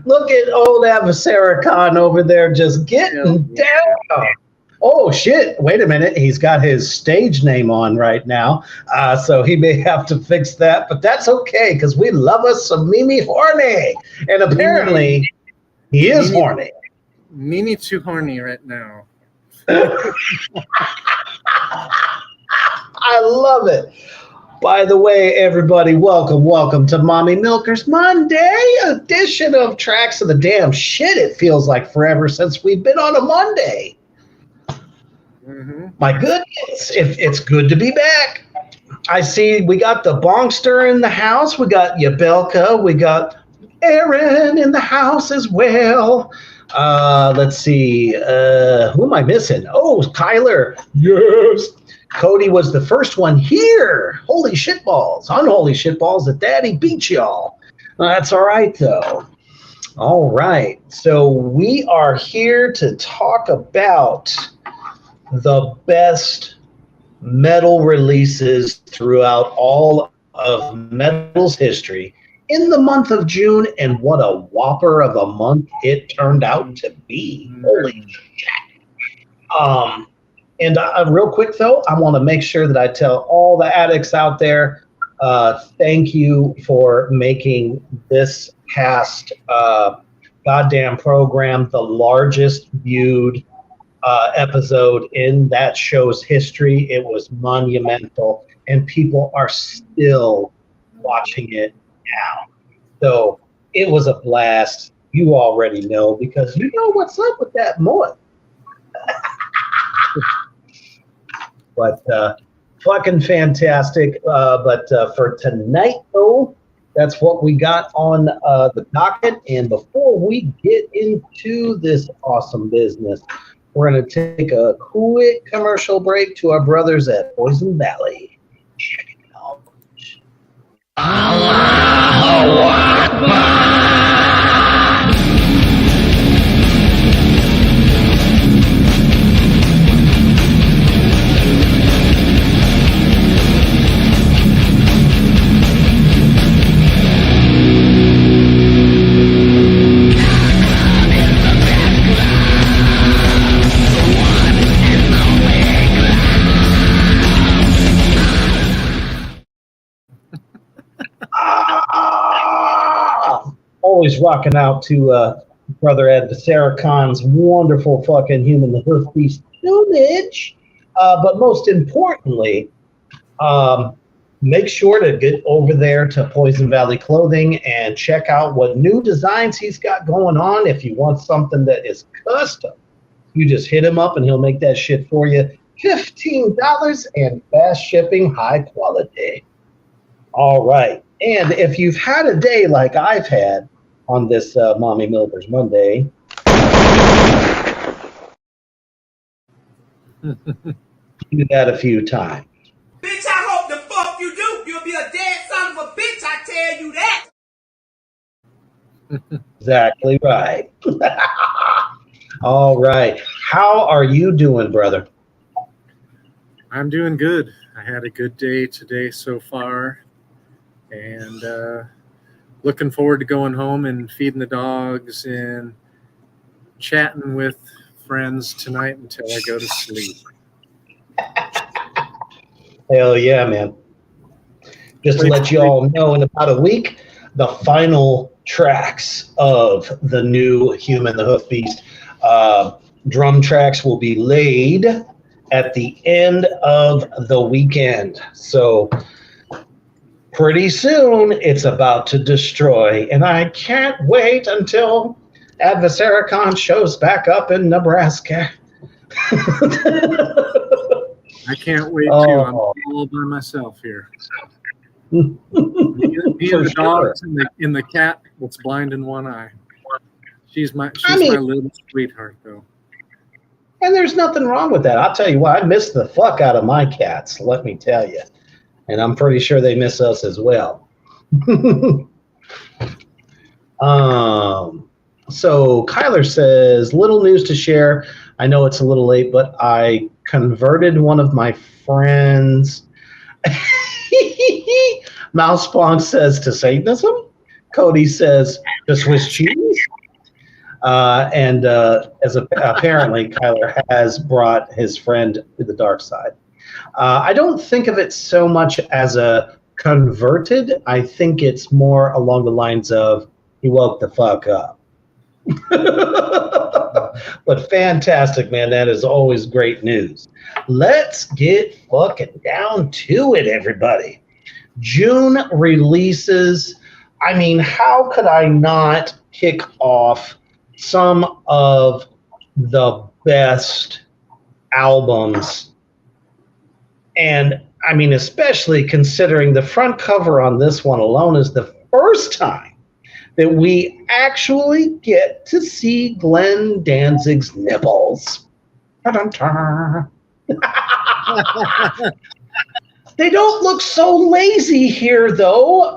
Look at old Avocera Khan over there just getting down. Oh shit! Wait a minute, he's got his stage name on right now, so he may have to fix that. But that's okay because we love us some Mimi Horny, and apparently he is horny. Mimi too horny right now. I love it. By the way, everybody, welcome to Mommy Milkers Monday edition of Tracks of the Damn Shit. It feels like forever since we've been on a Monday. Mm-hmm. My goodness, it's good to be back. I see we got the Bonkster in the house. We got Yabelka. We got Aaron in the house as well. Let's see. Who am I missing? Oh, Kyler. Yes. Cody was the first one here. Holy shitballs. Unholy shitballs that Daddy beat y'all. That's all right, though. All right. So we are here to talk about the best metal releases throughout all of metal's history in the month of June, and what a whopper of a month it turned out to be. Holy shit. And real quick, though, I want to make sure that I tell all the addicts out there, thank you for making this past goddamn program the largest viewed episode in that show's history. It was monumental, and people are still watching it now. So it was a blast. You already know, because you know what's up with that month. But fucking fantastic. But for tonight, though, that's what we got on the docket. And before we get into this awesome business, we're going to take a quick commercial break to our brothers at Poison Valley. Check it out. Allahu Akbar. Always rocking out to brother Adversary Khan's wonderful fucking Human the Hoof Beast image. But most importantly, make sure to get over there to Poison Valley Clothing and check out what new designs he's got going on. If you want something that is custom, you just hit him up and he'll make that shit for you. $15 and fast shipping, high quality. All right. And if you've had a day like I've had on this Mommy Milkers Monday, do that a few times. Bitch, I hope the fuck you do. You'll be a dead son of a bitch, I tell you that. Exactly right. All right. How are you doing, brother? I'm doing good. I had a good day today so far. And looking forward to going home and feeding the dogs and chatting with friends tonight until I go to sleep. Hell yeah, man. just to let you all know, in about a week, the final tracks of the new Human the Hoof Beast drum tracks will be laid at the end of the weekend. So pretty soon it's about to destroy, and I can't wait until Adversaricon shows back up in Nebraska. I can't wait to. I'm all by myself here. Me and the dogs and the cat that's blind in one eye. She's my little sweetheart, though. And there's nothing wrong with that. I'll tell you what, I miss the fuck out of my cats, let me tell you. And I'm pretty sure they miss us as well. So Kyler says, little news to share. I know it's a little late, but I converted one of my friends. Mousepong says to Satanism. Cody says to Swiss cheese. Apparently Kyler has brought his friend to the dark side. I don't think of it so much as a converted. I think it's more along the lines of he woke the fuck up. But fantastic, man. That is always great news. Let's get fucking down to it, everybody. June releases. I mean, how could I not kick off some of the best albums? And I mean, especially considering the front cover on this one alone is the first time that we actually get to see Glenn Danzig's nipples. They don't look so lazy here, though.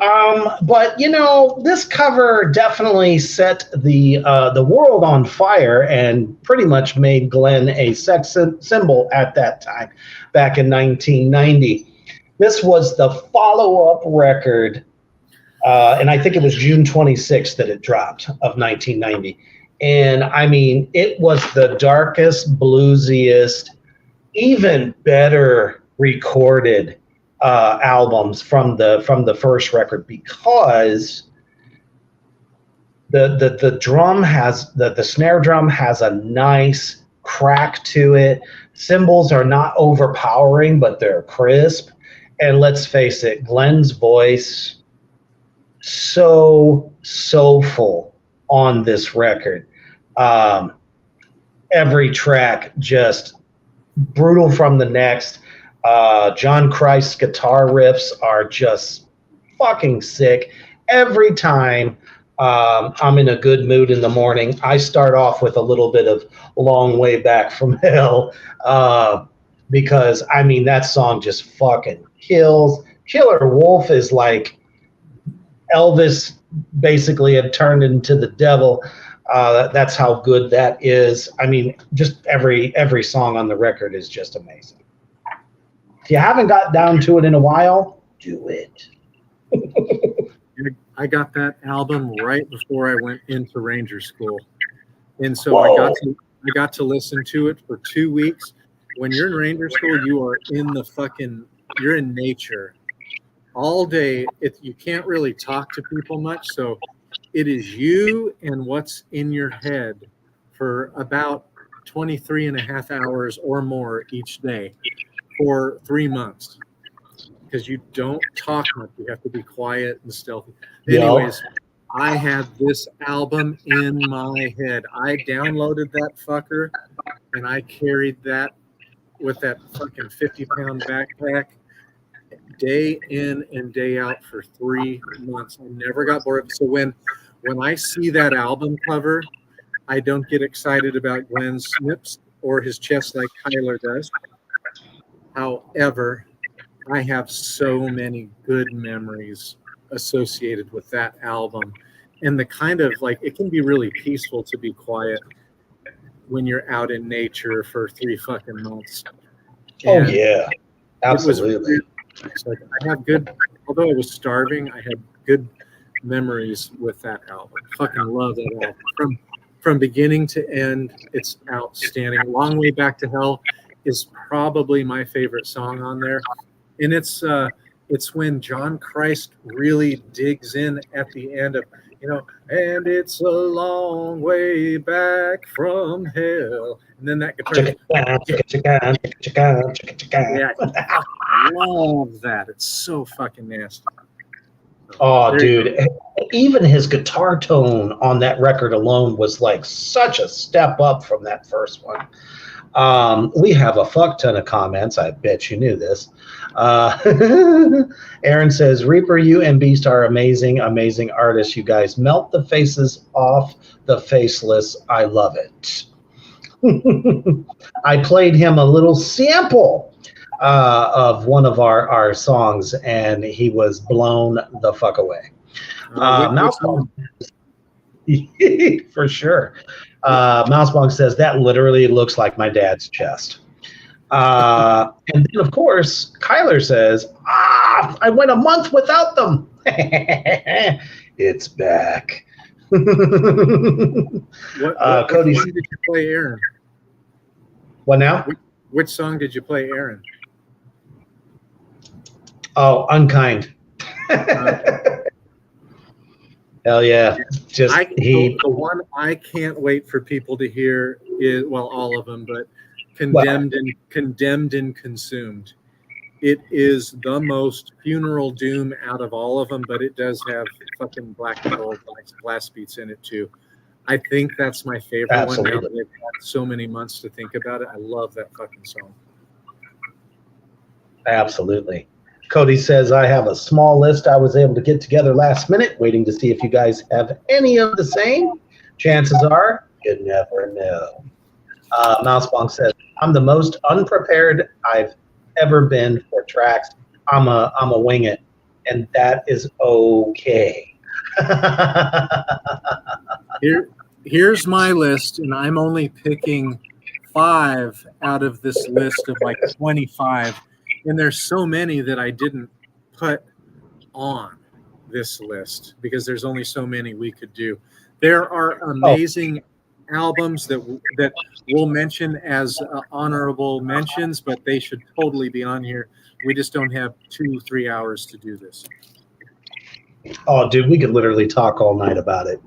But you know, this cover definitely set the world on fire and pretty much made Glenn a sex symbol at that time, back in 1990. This was the follow-up record, and I think it was June 26th that it dropped of 1990. And I mean, it was the darkest, bluesiest, even better recorded albums from the first record, because the drum has the snare drum has a nice crack to it. Cymbals are not overpowering, but they're crisp. And let's face it, Glenn's voice, so soulful on this record. Every track just brutal from the next. John Christ's guitar riffs are just fucking sick. Every time I'm in a good mood in the morning, I start off with a little bit of Long Way Back from Hell, because I mean, that song just fucking kills. Killer Wolf is like Elvis basically had turned into the devil. That's how good that is. I mean, just every song on the record is just amazing. If you haven't got down to it in a while, do it. I got that album right before I went into Ranger School, and so I got to listen to it for 2 weeks. When you're in Ranger School, you're in nature all day. You can't really talk to people much, so it is you and what's in your head for about 23 and a half hours or more each day for 3 months, because you don't talk much. You have to be quiet and stealthy. Anyways, I had this album in my head. I downloaded that fucker, and I carried that with that fucking 50-pound backpack day in and day out for 3 months. I never got bored. So when I see that album cover, I don't get excited about Glenn's snips or his chest like Kyler does. However, I have so many good memories associated with that album, and the kind of, like, it can be really peaceful to be quiet when you're out in nature for 3 fucking months. And oh yeah, absolutely. Like, I have good, although I was starving, I had good memories with that album. Fucking love that album from beginning to end. It's outstanding. Long Way Back to Hell is probably my favorite song on there, and it's It's when John Christ really digs in at the end of, and it's a long way back from hell. And then that guitar. Yeah, I love that. It's so fucking nasty. Oh, dude. Even his guitar tone on that record alone was like such a step up from that first one. We have a fuck ton of comments. I bet you knew this. Aaron says, Reaper, you and Beast are amazing, amazing artists. You guys melt the faces off the faceless. I love it. I played him a little sample of one of our songs, and he was blown the fuck away. Mousebong, for sure. Mousebong says, that literally looks like my dad's chest. And then, of course, Kyler says, I went a month without them. It's back. Cody, what song did you play, Aaron? What now? Which song did you play, Aaron? Oh, Unkind. Hell yeah. The one I can't wait for people to hear is, well, all of them, but Condemned and Consumed. It is the most funeral doom out of all of them, but it does have fucking black metal blast beats in it too. I think that's my favorite one now that I've had so many months to think about it. I love that fucking song. Absolutely. Cody says, I have a small list I was able to get together last minute, waiting to see if you guys have any of the same. Chances are, you never know. Mousebong says, I'm the most unprepared I've ever been for tracks. I'm a wing it, and that is okay. Here's my list, and I'm only picking 5 out of this list of like 25. And there's so many that I didn't put on this list because there's only so many we could do. There are amazing albums that we'll mention as honorable mentions, but they should totally be on here. We just don't have 2-3 hours to do this. Oh, dude, we could literally talk all night about it.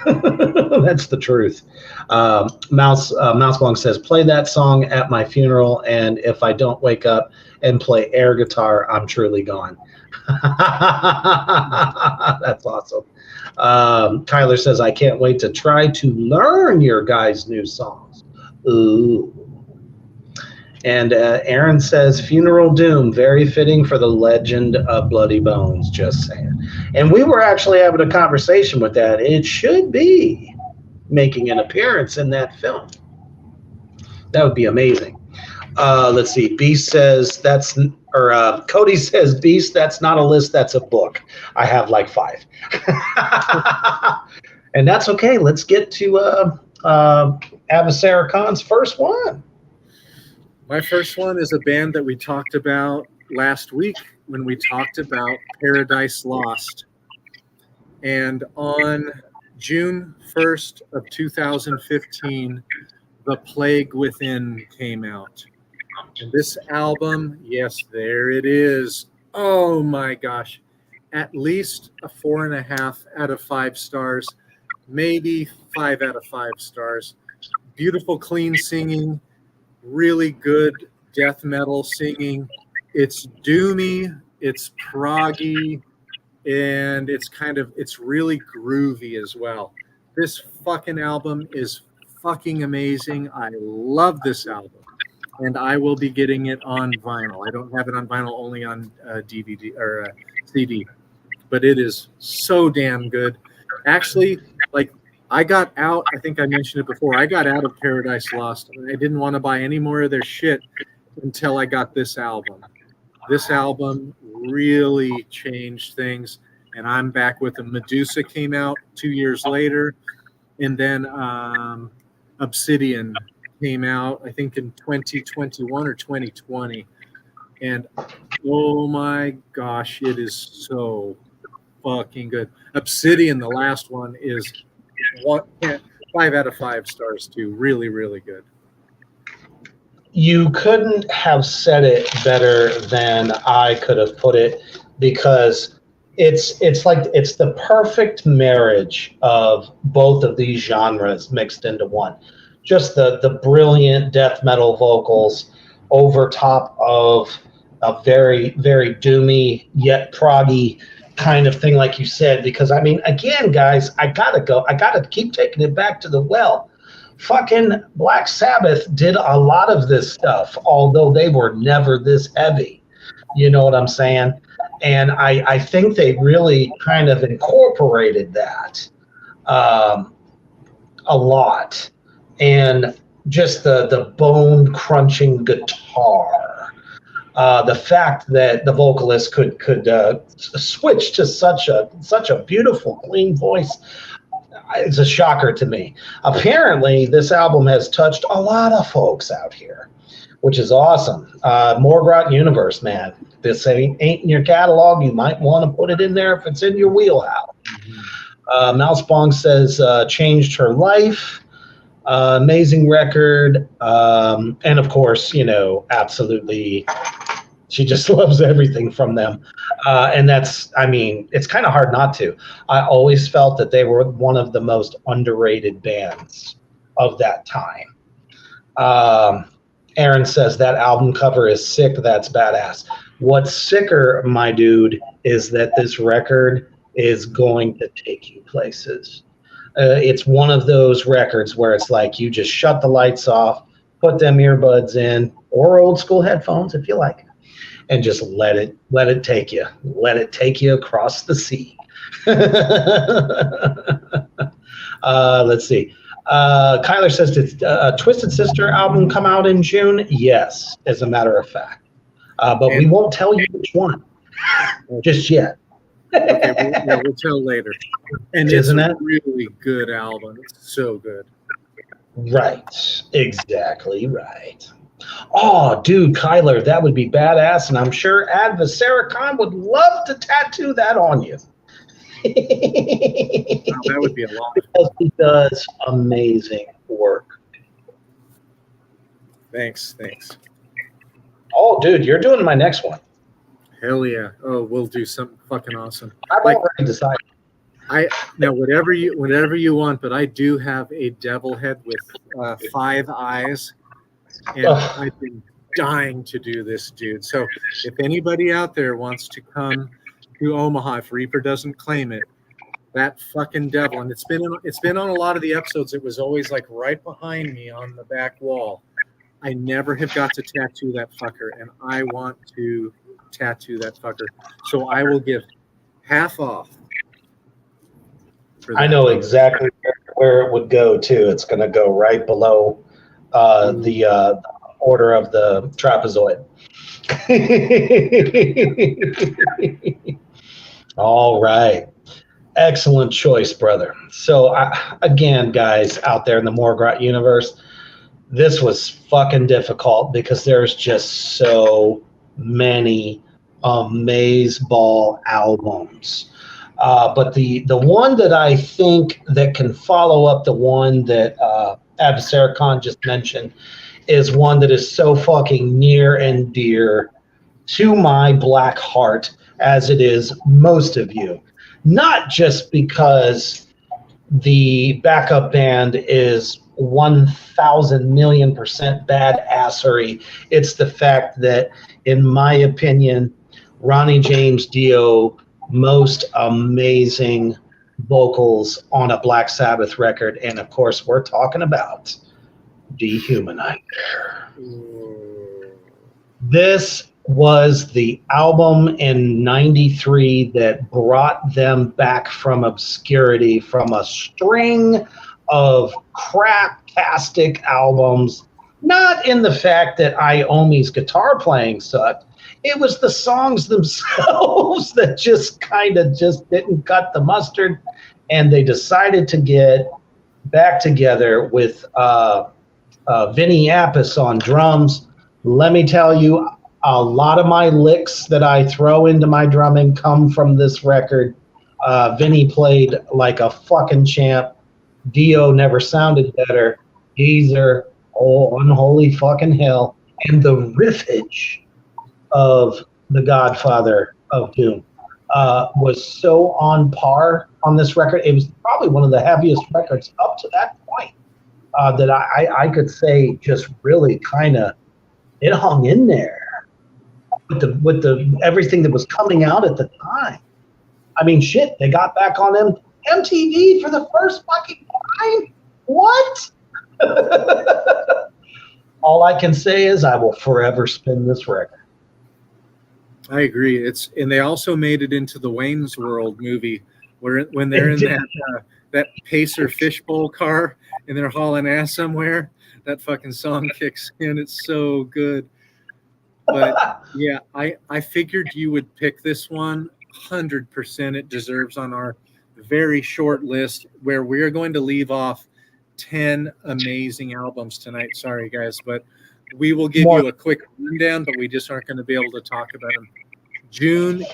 That's the truth. Mousebong says, play that song at my funeral, and if I don't wake up and play air guitar, I'm truly gone. That's awesome. Tyler says, I can't wait to try to learn your guys' new songs. Ooh. And Aaron says, Funeral Doom, very fitting for the legend of Bloody Bones, just saying. And we were actually having a conversation with that. It should be making an appearance in that film. That would be amazing. Let's see. Beast says Cody says, Beast, that's not a list, that's a book. I have like 5. And that's okay. Let's get to Avocera Khan's first one. My first one is a band that we talked about last week when we talked about Paradise Lost. And on June 1st of 2015, The Plague Within came out. And this album, yes, there it is. Oh my gosh. At least a 4.5 out of 5 stars, maybe 5 out of 5 stars. Beautiful, clean singing. Really good death metal singing. It's doomy, it's proggy, and it's really groovy as well. This fucking album is fucking amazing. I love this album, and I will be getting it on vinyl. I don't have it on vinyl, only on DVD or CD, but it is so damn good. Actually, like, I got out, I think I mentioned it before, I got out of Paradise Lost. I didn't want to buy any more of their shit until I got this album. This album really changed things, and I'm back with them. Medusa came out 2 years later, and then Obsidian came out, I think, in 2021 or 2020. And oh my gosh, it is so fucking good. Obsidian, the last one, is 5 out of 5 stars too. Really, really good. You couldn't have said it better than I could have put it, because it's like it's the perfect marriage of both of these genres mixed into one. Just the brilliant death metal vocals over top of a very, very doomy yet proggy kind of thing, like you said. Because I mean, again, guys, I gotta keep taking it back to the well. Fucking Black Sabbath did a lot of this stuff, although they were never this heavy. You know what I'm saying? And I think they really kind of incorporated that a lot. And just the bone crunching guitar, the fact that the vocalist could switch to such a beautiful, clean voice. It's a shocker to me. Apparently, this album has touched a lot of folks out here, which is awesome. Morgrot Universe, man. If this ain't in your catalog, you might want to put it in there if it's in your wheelhouse. Mousebong says, changed her life. Amazing record. And of course, absolutely, she just loves everything from them. And that's, I mean, it's kind of hard not to. I always felt that they were one of the most underrated bands of that time. Aaron says that album cover is sick. That's badass. What's sicker, my dude, is that this record is going to take you places. It's one of those records where it's like you just shut the lights off, put them earbuds in, or old school headphones if you like, and just let it take you. Let it take you across the sea. Let's see. Kyler says, did Twisted Sister album come out in June? Yes, as a matter of fact. But we won't tell you which one just yet. Okay, we'll tell later. And Isn't it's a it? really good album. It's so good. Right. Exactly right. Oh, dude, Kyler, that would be badass, and I'm sure Adversary Khan would love to tattoo that on you. Wow, that would be a lot. Because he does amazing work. Thanks. Oh, dude, you're doing my next one. Hell yeah. Oh, we'll do something fucking awesome. I've already decided. Now whatever you want, but I do have a devil head with 5 eyes, and I've been dying to do this, dude. So if anybody out there wants to come to Omaha, if Reaper doesn't claim it, that fucking devil, and it's been on a lot of the episodes. It was always like right behind me on the back wall. I never have got to tattoo that fucker, and I want to tattoo that fucker. So I will give half off. I know exactly where it would go too. It's going to go right below the order of the trapezoid. All right. Excellent choice, brother. So again, guys out there in the Morgrot universe, this was fucking difficult because there's just so many amazeball albums. But the one that I think that can follow up the one that Adversary Khan just mentioned is one that is so fucking near and dear to my black heart, as it is most of you. Not just because the backup band is 1,000,000,000% badassery. It's the fact that, in my opinion, Ronnie James Dio, most amazing vocals on a Black Sabbath record. And of course, we're talking about Dehumanizer. This was the album in '93 that brought them back from obscurity, from a string of craptastic albums. Not in the fact that Iommi's guitar playing sucked. It was the songs themselves that just didn't cut the mustard, and they decided to get back together with Vinny Appice on drums. Let me tell you, a lot of my licks that I throw into my drumming come from this record. Vinny played like a fucking champ. Dio never sounded better. Geezer, oh, unholy fucking hell. and the riffage of The Godfather of Doom was so on par on this record. It was probably one of the heaviest records up to that point that I could say just really kind of it hung in there with the everything that was coming out at the time. I mean, shit, they got back on MTV for the first fucking time. What? All I can say is I will forever spin this record. I agree. And they also made it into the Wayne's World movie, when they're in that Pacer fishbowl car and they're hauling ass somewhere. That fucking song kicks in. It's so good. But yeah, I figured you would pick this one. 100% it deserves on our very short list, where we're going to leave off 10 amazing albums tonight. Sorry, guys, but we will give you a quick rundown, but we just aren't going to be able to talk about them. June,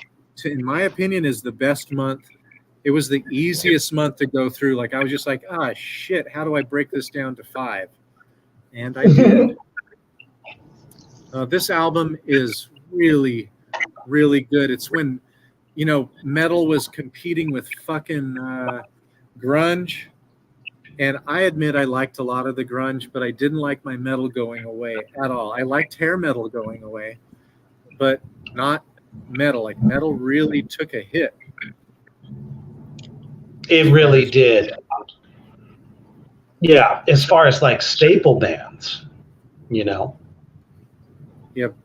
in my opinion, is the best month. It was the easiest month to go through. Like, I was just like, shit, how do I break this down to 5? And I did. This album is really, really good. It's when, metal was competing with fucking grunge. And I admit I liked a lot of the grunge, but I didn't like my metal going away at all. I liked hair metal going away, but not metal. Like, metal really took a hit. It really did. Yeah, as far as like staple bands, Yeah,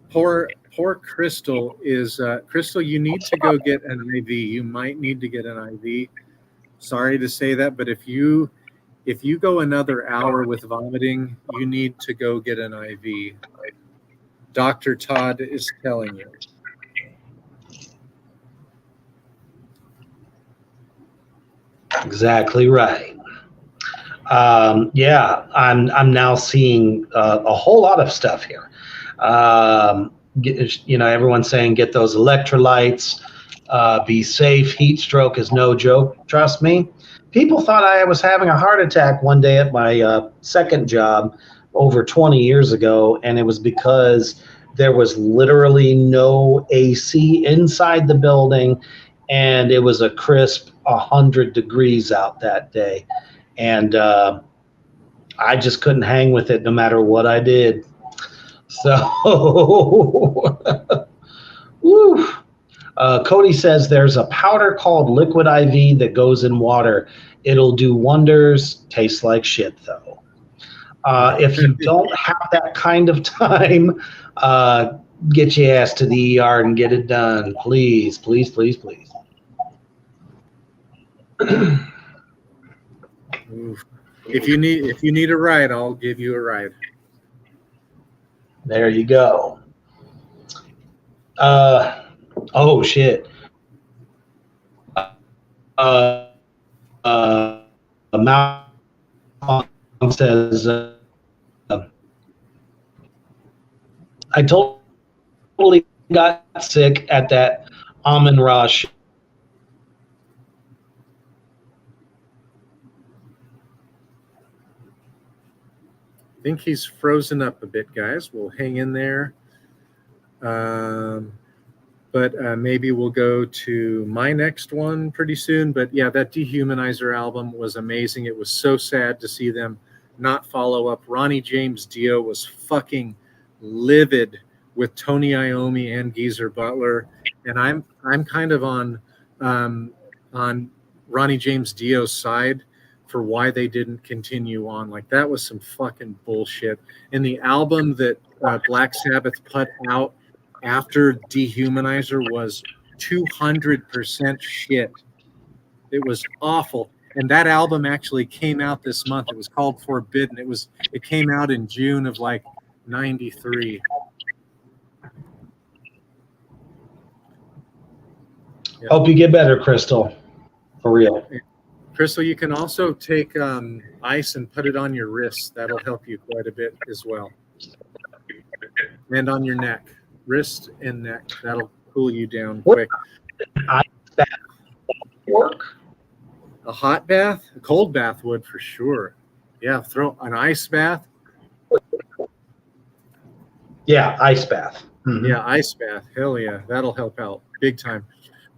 poor Crystal is Crystal. You need to go get an IV. You might need to get an IV. Sorry to say that, but if you go another hour with vomiting, you need to go get an IV. Dr. Todd is telling you. Exactly right. Yeah, I'm now seeing a whole lot of stuff here. Everyone's saying get those electrolytes, be safe. Heat stroke is no joke. Trust me. People thought I was having a heart attack one day at my second job over 20 years ago, and it was because there was literally no AC inside the building, and it was a crisp 100 degrees out that day. And I just couldn't hang with it no matter what I did. So, woo. Cody says there's a powder called Liquid IV that goes in water. It'll do wonders. Tastes like shit, though. If you don't have that kind of time, get your ass to the ER and get it done. Please, please, please, please. If you need a ride, I'll give you a ride. There you go. Oh shit. Malcolm says I totally got sick at that Amin Ra show. I think he's frozen up a bit, guys. We'll hang in there. But maybe we'll go to my next one pretty soon. But yeah, that Dehumanizer album was amazing. It was so sad to see them not follow up. Ronnie James Dio was fucking livid with Tony Iommi and Geezer Butler, and I'm kind of on Ronnie James Dio's side for why they didn't continue on. Like, that was some fucking bullshit. And the album that Black Sabbath put out after Dehumanizer was 200% shit. It was awful. And that album actually came out this month. It was called Forbidden. It came out in June of like 93. Yeah. Hope you get better, Crystal. For real. Crystal, you can also take ice and put it on your wrists. That'll help you quite a bit as well. And on your neck. Wrist and neck. That'll cool you down quick. Ice bath work? A hot bath? A cold bath would for sure. Yeah, throw an ice bath. Yeah, Ice Bath. Mhm. Yeah, ice bath. Hell yeah, that'll help out big time.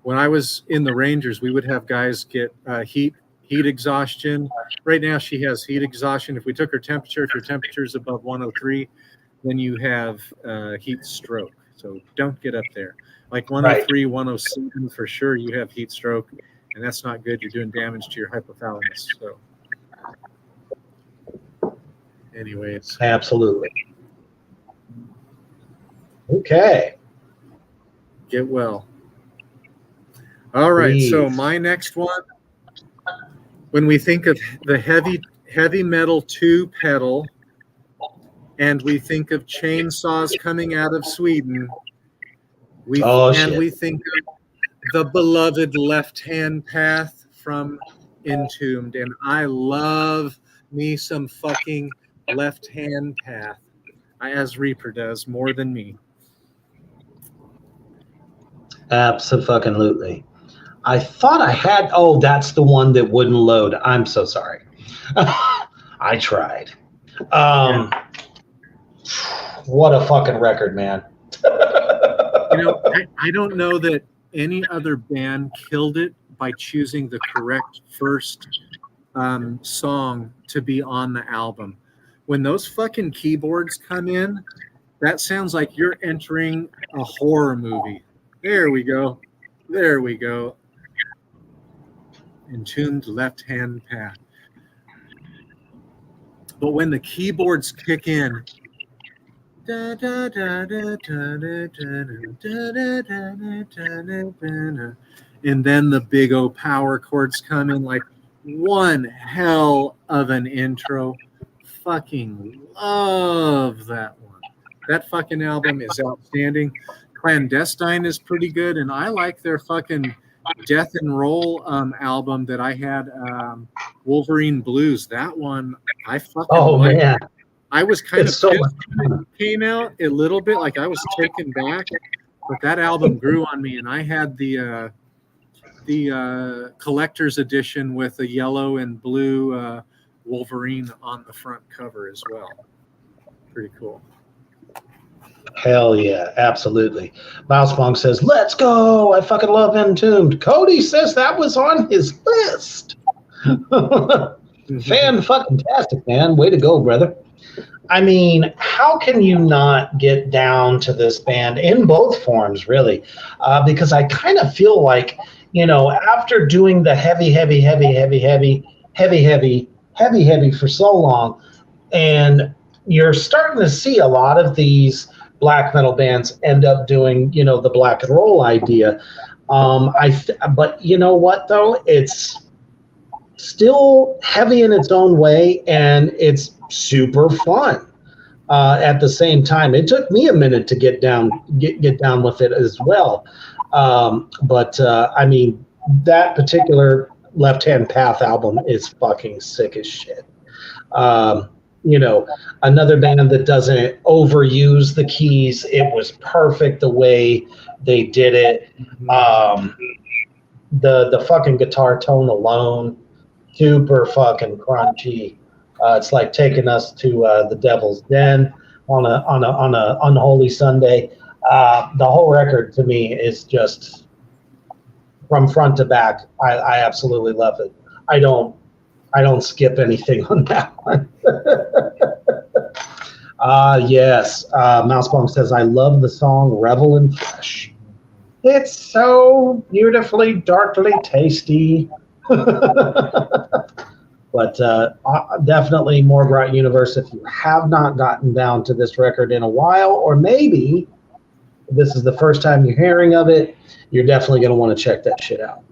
When I was in the Rangers, we would have guys get heat exhaustion. Right now, she has heat exhaustion. If we took her temperature, if your temperature is above 103, then you have heat stroke. So don't get up there. Like Right. 103, 107 for sure, you have heat stroke, and that's not good. You're doing damage to your hypothalamus. So, anyways, Absolutely. Okay. get well. All right. So Please. my next one, when we think of the heavy metal 2 pedal, and we think of chainsaws coming out of Sweden, we think of the beloved Left Hand Path from Entombed, and I love me some fucking Left Hand Path, as Reaper does more than me. Absolutely. I thought I had. Oh, that's the one that wouldn't load. I'm so sorry. I tried. What a fucking record, man. I don't know that any other band killed it by choosing the correct first song to be on the album. When those fucking keyboards come in, that sounds like you're entering a horror movie. There we go. There we go. Entombed Left Hand Path. But when the keyboards kick in, and then the big O power chords come in, like one hell of an intro. Fucking love that one. That fucking album is outstanding. Clandestine is pretty good, and I like their fucking Death and Roll liked that I had, Wolverine Blues. That one I fucking liked. Man. I was kind It's of so pissed much when fun. it came out a little bit, like I was taken back, but that album grew on me, and I had the collector's edition with the yellow and blue Wolverine on the front cover as well. Pretty cool. Hell yeah, absolutely. Mousepong says, let's go. I fucking love Entombed. Cody says that was on his list. Fan fucking tastic, man. Way to go, brother. I mean, how can you not get down to this band in both forms, really? Because I kind of feel like, after doing the heavy for so long, and you're starting to see a lot of these black metal bands end up doing, the black and roll idea. But you know what, though? It's still heavy in its own way, and it's super fun at the same time. It took me a minute to get down with it as well. But I mean, that particular Left Hand Path album is fucking sick as shit. Another band that doesn't overuse the keys. It was perfect the way they did it. The fucking guitar tone alone, super fucking crunchy. It's like taking us to the Devil's Den on a unholy Sunday. The whole record to me is just from front to back. I absolutely love it. I don't skip anything on that one. Yes. Mousebomb says, I love the song Revel in Flesh. It's so beautifully, darkly tasty. But definitely Morgrat Universe, if you have not gotten down to this record in a while, or maybe this is the first time you're hearing of it, you're definitely going to want to check that shit out.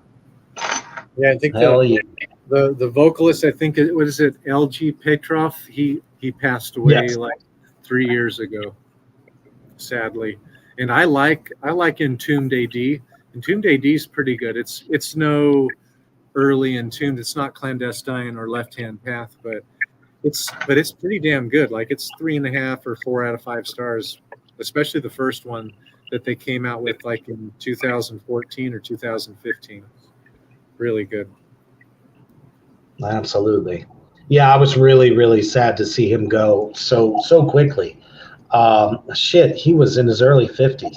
Yeah, I think the vocalist, I think, what is it, LG Petrov? He passed away like 3 years ago, sadly. And I like Entombed AD. Entombed AD is pretty good. It's no early Entombed. It's not Clandestine or Left Hand Path, but it's pretty damn good. Like, it's 3.5 or 4 out of 5 stars, especially the first one that they came out with like in 2014 or 2015. Really good. Absolutely. Yeah, I was really, really sad to see him go so quickly. Shit, he was in his early 50s.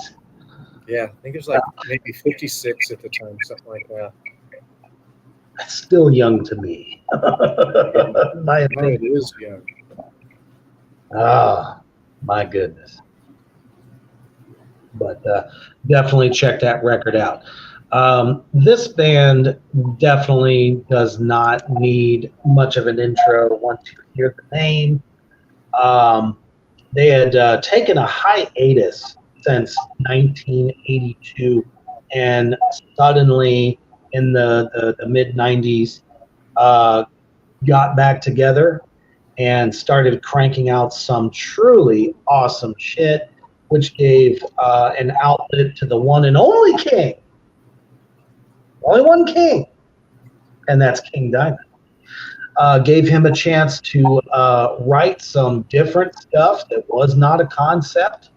Yeah, I think it was like maybe 56 at the time, something like that. That's still young to me. My Oh, opinion. it is young. Ah, my goodness. But definitely check that record out. This band definitely does not need much of an intro once you hear the name. They had taken a hiatus since 1982, and suddenly in the mid 90s got back together and started cranking out some truly awesome shit, which gave an outlet to the one and only King. Only one King, and that's King Diamond. Gave him a chance to write some different stuff that was not a concept.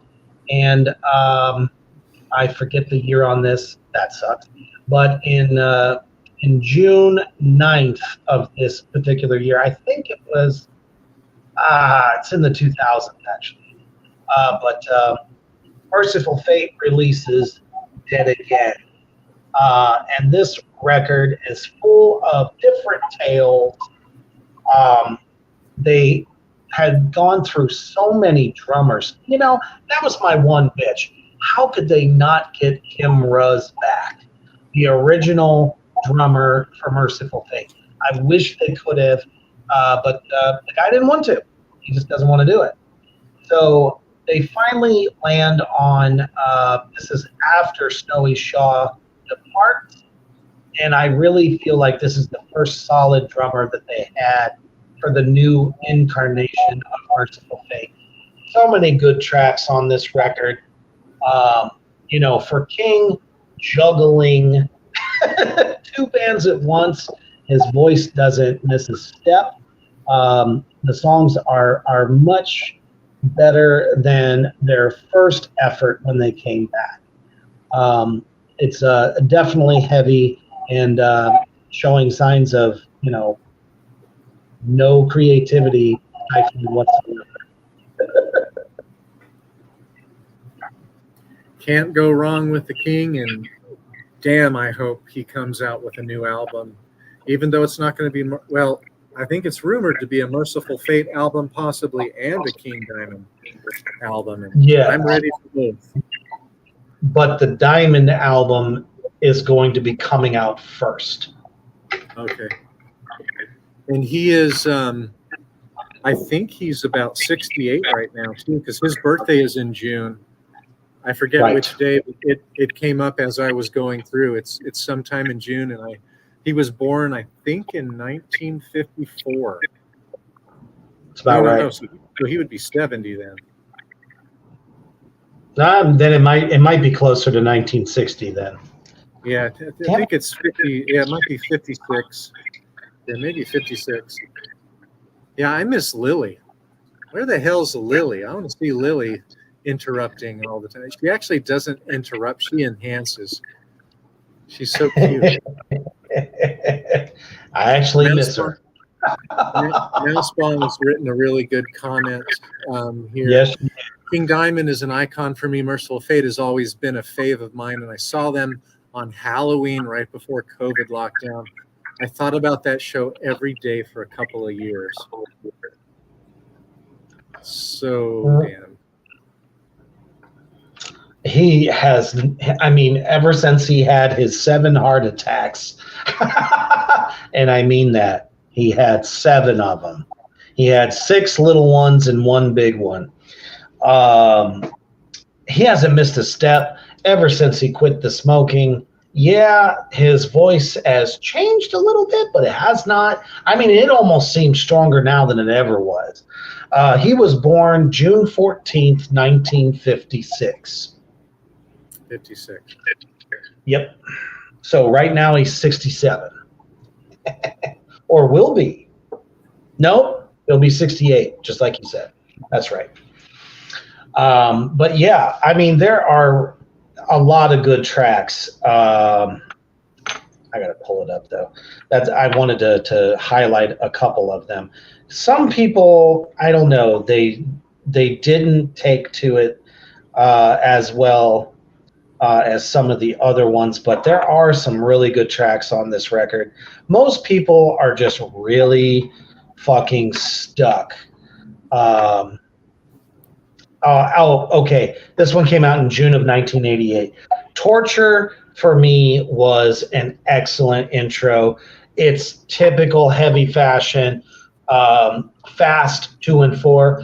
And I forget the year on this. That sucks. But in June 9th of this particular year, I think it was, it's in the 2000s actually. But Merciful Fate releases Dead Again. And this record is full of different tales. They had gone through so many drummers. You know, that was my one bitch. How could they not get Kim Ruz back? The original drummer for Merciful Fate. I wish they could have, but the guy didn't want to. He just doesn't want to do it. So they finally land on, this is after Snowy Shaw departs, and I really feel like this is the first solid drummer that they had for the new incarnation of Merciful Fate. So many good tracks on this record. You know, for King juggling two bands at once, his voice doesn't miss a step. The songs are much better than their first effort when they came back. It's definitely heavy and showing signs of, you know, no creativity whatsoever. Can't go wrong with the King, and damn, I hope he comes out with a new album. Even though it's not going to be, well, I think it's rumored to be a Merciful Fate album, possibly, and a King Diamond album. And yeah, I'm ready for both. But the Diamond album is going to be coming out first. Okay. And he is, I think he's about 68 right now, too, because his birthday is in June. I forget right. which day, but it came up as I was going through. It's sometime in June, and he was born, I think, in 1954. That's about right. No, so he would be 70 then. Then it might be closer to 1960 then. Yeah, I think it's 50. Yeah, it might be 56. Yeah, maybe 56. Yeah, I miss Lily. Where the hell's Lily? I want to see Lily interrupting all the time. She actually doesn't interrupt. She enhances. She's so cute. I actually miss her. Mouseball has written a really good comment here. Yes. King Diamond is an icon for me. Merciful Fate has always been a fave of mine, and I saw them on Halloween right before COVID lockdown. I thought about that show every day for a couple of years. So damn. He has, I mean, ever since he had his 7 heart attacks, and I mean that, he had 7 of them. He had 6 little ones and 1 big one. He hasn't missed a step ever since he quit the smoking. Yeah, his voice has changed a little bit, but it has not. I mean, it almost seems stronger now than it ever was. He was born June 14th, 1956. 56. Yep. So right now he's 67. Or will be. Nope, he'll be 68, just like you said. That's right. But yeah, I mean, there are a lot of good tracks. I got to pull it up, though. I wanted to highlight a couple of them. Some people, I don't know, they they didn't take to it as well as some of the other ones, but there are some really good tracks on this record. Most people are just really fucking stuck. Okay. This one came out in June of 1988. Torture for me was an excellent intro. It's typical heavy fashion, fast 2 and 4.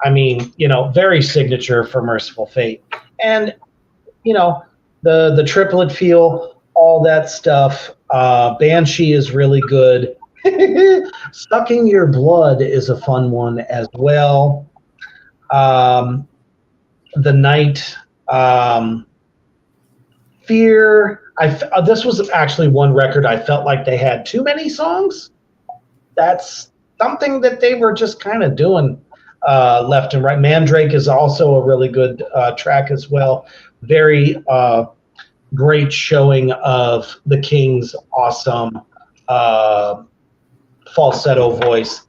I mean, very signature for Merciful Fate. And, the triplet feel, all that stuff. Banshee is really good. Sucking Your Blood is a fun one as well. The Night, Fear. This was actually one record I felt like they had too many songs. That's something that they were just kind of doing left and right. Mandrake is also a really good track as well. Very great showing of the King's awesome falsetto voice.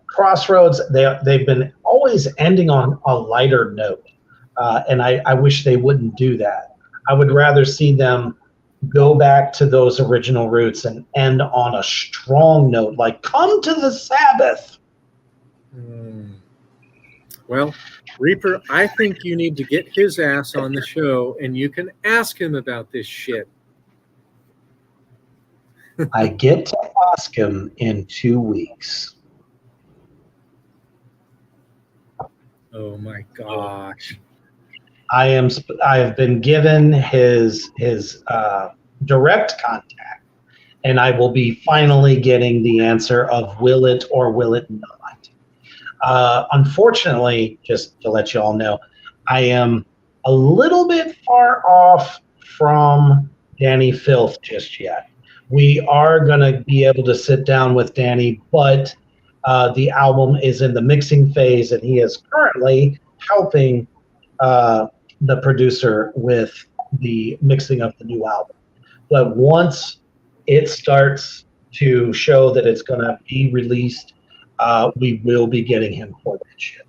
Crossroads, they've been always ending on a lighter note, and I wish they wouldn't do that. I would rather see them go back to those original roots and end on a strong note, like "Come to the Sabbath." Well, Reaper, I think you need to get his ass on the show, and you can ask him about this shit. I get to ask him in 2 weeks. Oh my gosh! I have been given his direct contact, and I will be finally getting the answer of will it or will it not. Unfortunately, just to let you all know, I am a little bit far off from Danny Filth just yet. We are going to be able to sit down with Danny, but the album is in the mixing phase, and he is currently helping the producer with the mixing of the new album. But once it starts to show that it's going to be released, we will be getting him for that shit.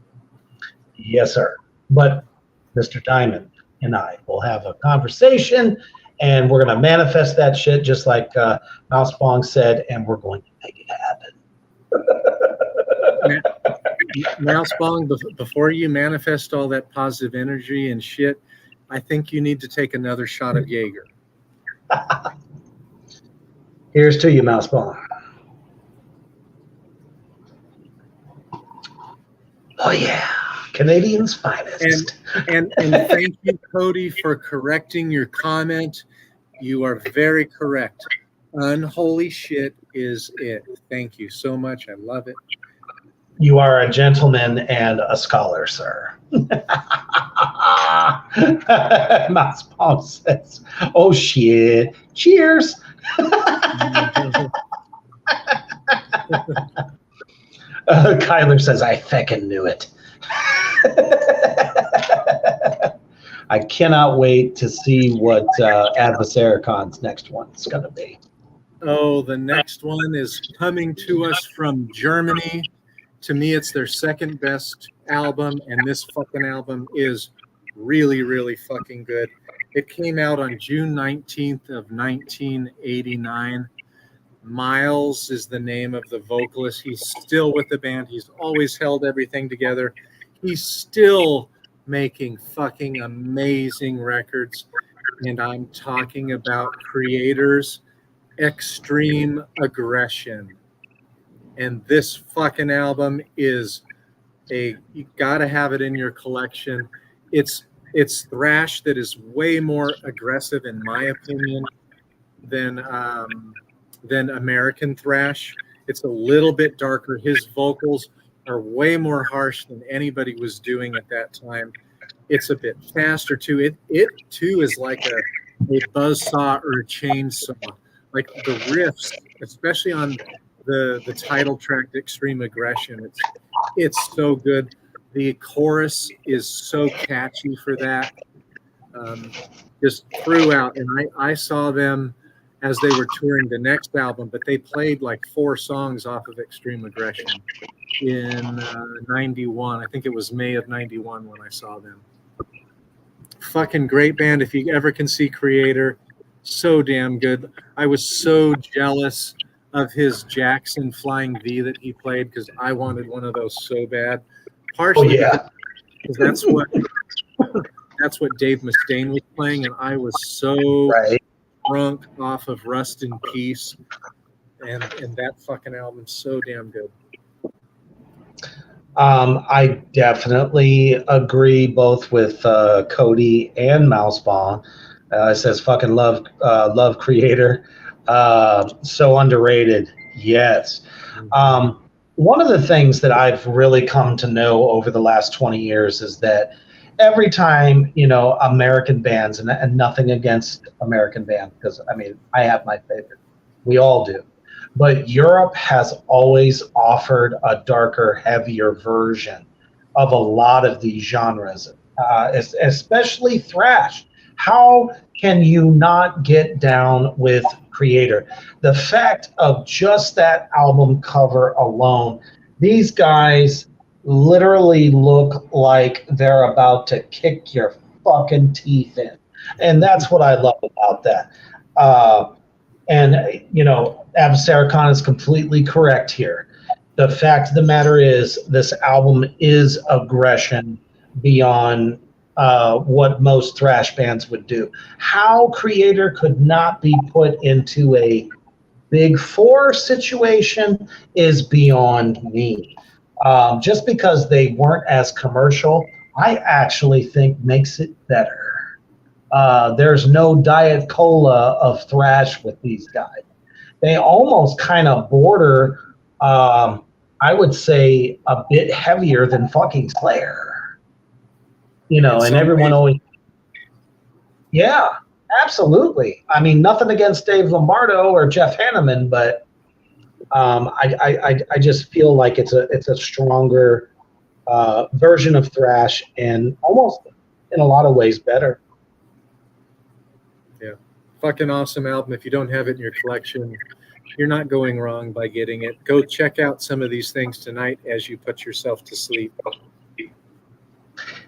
Yes, sir. But Mr. Diamond and I will have a conversation, and we're going to manifest that shit just like Mouse Bong said, and we're going to make it happen. Mouse Bong, before you manifest all that positive energy and shit, I think you need to take another shot of Jaeger. Here's to you, Mouse Bong. Oh yeah, Canadian's finest. And thank you, Cody, for correcting your comment. You are very correct. Unholy shit is it. Thank you so much. I love it. You are a gentleman and a scholar, sir. Mouse Bong says, "Oh shit! Cheers." Kyler says, "I feckin' knew it." I cannot wait to see what Adversaricon's next one is going to be. Oh, the next one is coming to us from Germany. To me, it's their second best album, and this fucking album is really, really fucking good. It came out on June 19th of 1989. Miles is the name of the vocalist. He's still with the band. He's always held everything together. He's still making fucking amazing records. And I'm talking about Creator's Extreme Aggression. And this fucking album is you gotta have it in your collection. It's thrash that is way more aggressive, in my opinion, than American thrash. It's a little bit darker. His vocals are way more harsh than anybody was doing at that time. It's a bit faster too. It too is like a buzzsaw or a chainsaw. Like the riffs, especially on the title track, Extreme Aggression, it's so good. The chorus is so catchy for that. Just throughout. And I saw them as they were touring the next album, but they played like 4 songs off of Extreme Aggression in 91. I think it was May of 91 when I saw them. Fucking great band. If you ever can see Creator, so damn good. I was so jealous of his Jackson Flying V that he played because I wanted one of those so bad. Partially because that's what Dave Mustaine was playing, and I was so drunk off of Rust in Peace, and that fucking album's so damn good. I definitely agree both with Cody and Mouseball. It says fucking love Creator. So underrated. Yes. One of the things that I've really come to know over the last 20 years is that every time, American bands, and nothing against American bands, because I mean, I have my favorite. We all do. But Europe has always offered a darker, heavier version of a lot of these genres, especially thrash. How can you not get down with Creator? The fact of just that album cover alone, these guys literally look like they're about to kick your fucking teeth in. And that's what I love about that. And Avicii is completely correct here. The fact of the matter is, this album is aggression beyond what most thrash bands would do. How Creator could not be put into a Big Four situation is beyond me. Just because they weren't as commercial, I actually think makes it better. There's no Diet Cola of thrash with these guys. They almost kind of border, I would say, a bit heavier than fucking Slayer. And everyone always... Yeah, absolutely. I mean, nothing against Dave Lombardo or Jeff Hanneman, but I just feel like it's a stronger version of thrash, and almost in a lot of ways better. Yeah, fucking awesome album. If you don't have it in your collection, you're not going wrong by getting it. Go check out some of these things tonight as you put yourself to sleep.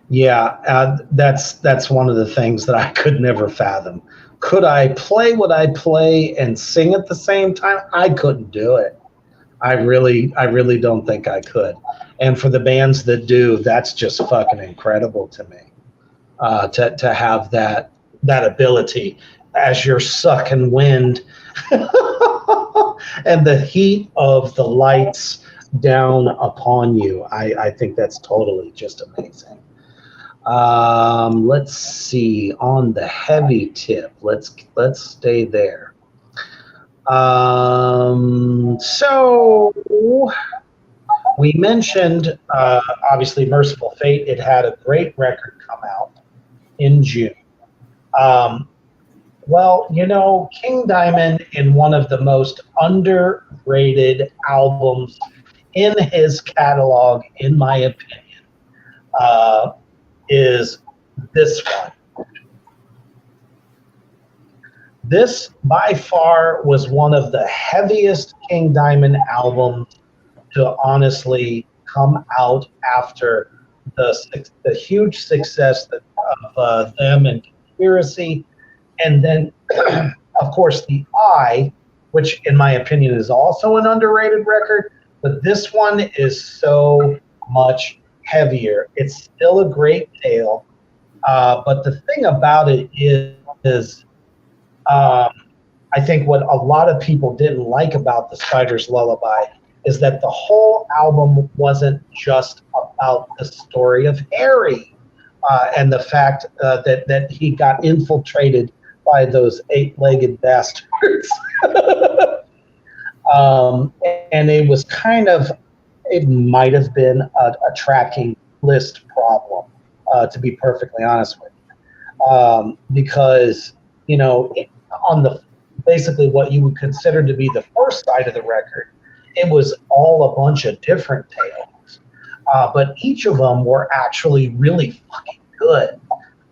Yeah, that's one of the things that I could never fathom. Could I play what I play and sing at the same time? I couldn't do it. I really don't think I could. And for the bands that do, that's just fucking incredible to me. To have that ability as you're sucking wind and the heat of the lights down upon you. I think that's totally just amazing. Let's see, on the heavy tip, let's stay there. So we mentioned obviously Merciful Fate. It had a great record come out in June. Well, King Diamond, in one of the most underrated albums in his catalog, in my opinion, is this one. This, by far, was one of the heaviest King Diamond albums to honestly come out after the huge success of them and Conspiracy. And then, of course, The Eye, which in my opinion is also an underrated record, but this one is so much heavier. It's still a great tale, but the thing about it is I think what a lot of people didn't like about The Spider's Lullaby is that the whole album wasn't just about the story of Harry and the fact that he got infiltrated by those 8-legged bastards. And it was kind of, it might have been a tracking list problem, to be perfectly honest with you. Because, on the basically what you would consider to be the first side of the record, it was all a bunch of different tales. But each of them were actually really fucking good.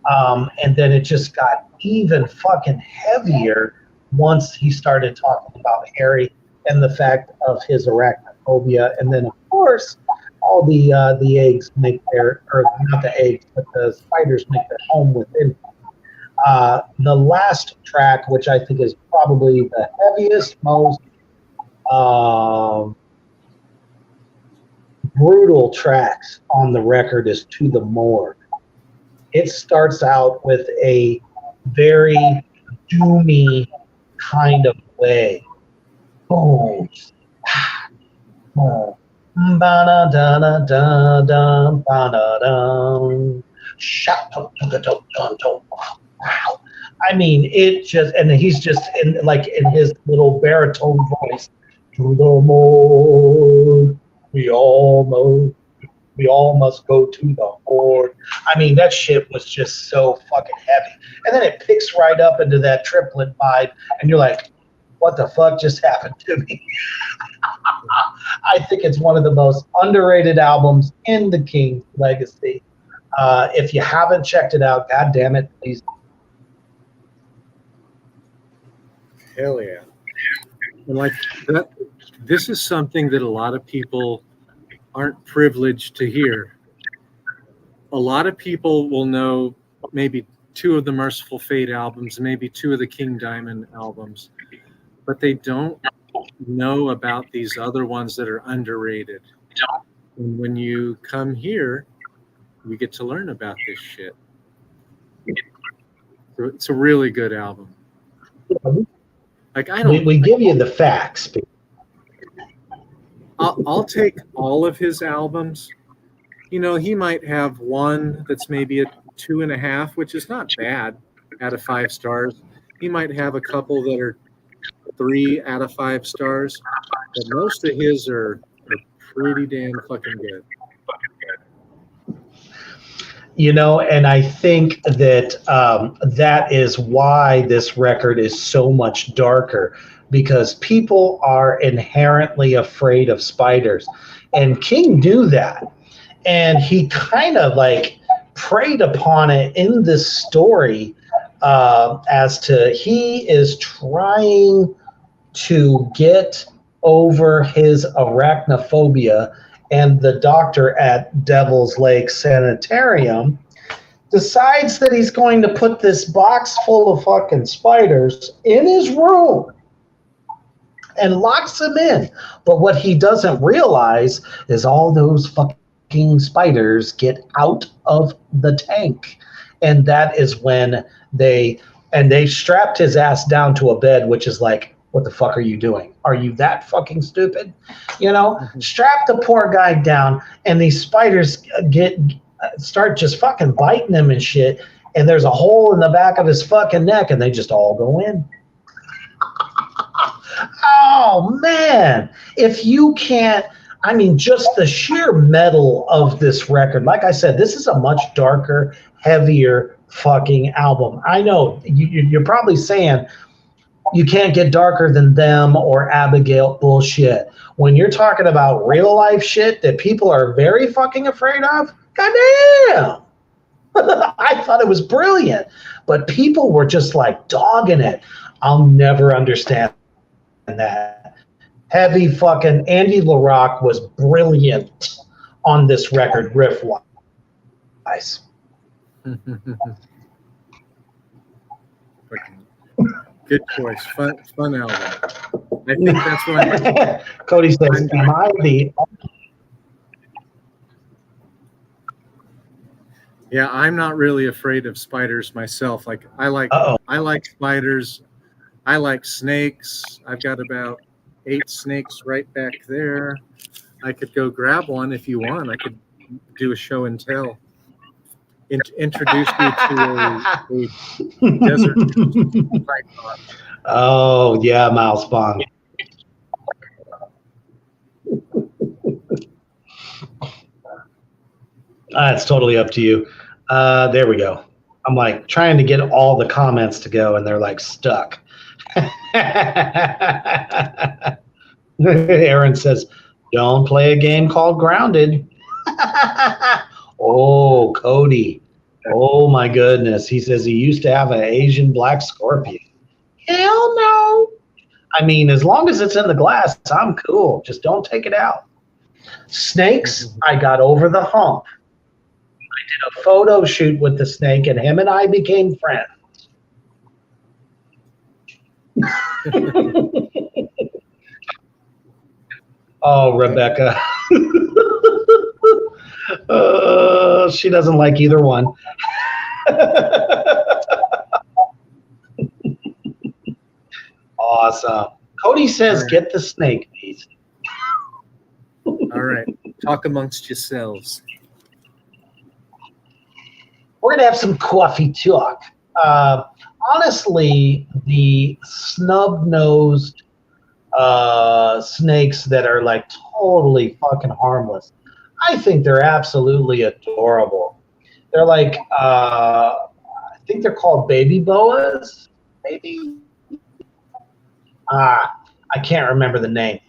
And then it just got even fucking heavier once he started talking about Harry and the fact of his arachnophobia, and then of course all the eggs make their, or not the eggs, but the spiders make their home within him. The last track, which I think is probably the heaviest, most brutal tracks on the record, is To the Morgue. It starts out with a very doomy kind of way. Boom. Boom. Ba-da-da-da-da-da, ba-da-dum. Wow. I mean, it just, and he's just in his little baritone voice. To the morgue, we all must go to the morgue. I mean, that shit was just so fucking heavy. And then it picks right up into that triplet vibe, and you're like, what the fuck just happened to me? I think it's one of the most underrated albums in the King's legacy. If you haven't checked it out, God damn it, please. Hell yeah. And like that, this is something that a lot of people aren't privileged to hear. A lot of people will know maybe 2 of the Merciful Fate albums, maybe 2 of the King Diamond albums, but they don't know about these other ones that are underrated. And when you come here, you get to learn about this shit. So it's a really good album. Like We give you the facts. I'll take all of his albums. You know, he might have one that's maybe a 2.5, which is not bad out of 5 stars. He might have a couple that are 3 out of 5 stars, but most of his are pretty damn fucking good. You know, and I think that that is why this record is so much darker, because people are inherently afraid of spiders. And King knew that. And he kind of like preyed upon it in this story as to he is trying to get over his arachnophobia, and the doctor at Devil's Lake Sanitarium decides that he's going to put this box full of fucking spiders in his room and locks him in. But what he doesn't realize is all those fucking spiders get out of the tank. And that is when they strapped his ass down to a bed, which is like, what the fuck are you doing? Are you that fucking stupid? You know, strap the poor guy down, and these spiders start just fucking biting him and shit. And there's a hole in the back of his fucking neck, and they just all go in. Oh man, if you can't, I mean, just the sheer metal of this record. Like I said, this is a much darker, heavier fucking album. I know you're probably saying, you can't get darker than Them or Abigail. Bullshit. When you're talking about real life shit that people are very fucking afraid of, goddamn. I thought it was brilliant, but people were just like dogging it. I'll never understand that. Heavy fucking Andy LaRocque was brilliant on this record, riff wise. Good choice. Fun album. I think that's why. Cody says, am I the... Yeah, I'm not really afraid of spiders myself. Like I like spiders. I like snakes. I've got about 8 snakes right back there. I could go grab one if you want. I could do a show and tell. Introduce you to a desert python. Oh yeah, Mouse Bong. It's totally up to you. There we go. I'm like trying to get all the comments to go, and they're like stuck. Aaron says, "Don't play a game called Grounded." Oh, Cody. Oh my goodness. He says he used to have an Asian black scorpion. Hell no. I mean, as long as it's in the glass, I'm cool. Just don't take it out. Snakes, I got over the hump. I did a photo shoot with the snake, and him and I became friends. Oh, Rebecca. She doesn't like either one. Awesome. Cody says, All right. get the snake, please. All right. Talk amongst yourselves. We're going to have some coffee talk. Honestly, the snub-nosed snakes that are like totally fucking harmless, I think they're absolutely adorable. They're like, I think they're called baby boas, maybe? I can't remember the name,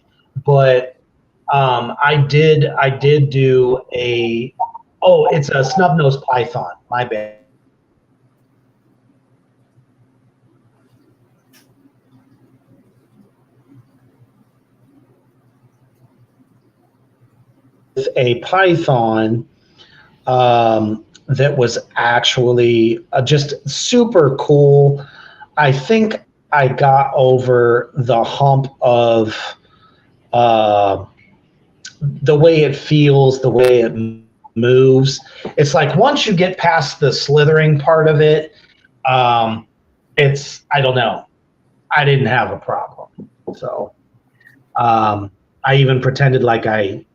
but I did do it's a snub-nosed python. My bad. A python that was actually just super cool. I think I got over the hump of the way it feels, the way it moves. It's like once you get past the slithering part of it, it's, I don't know. I didn't have a problem. So I even pretended like I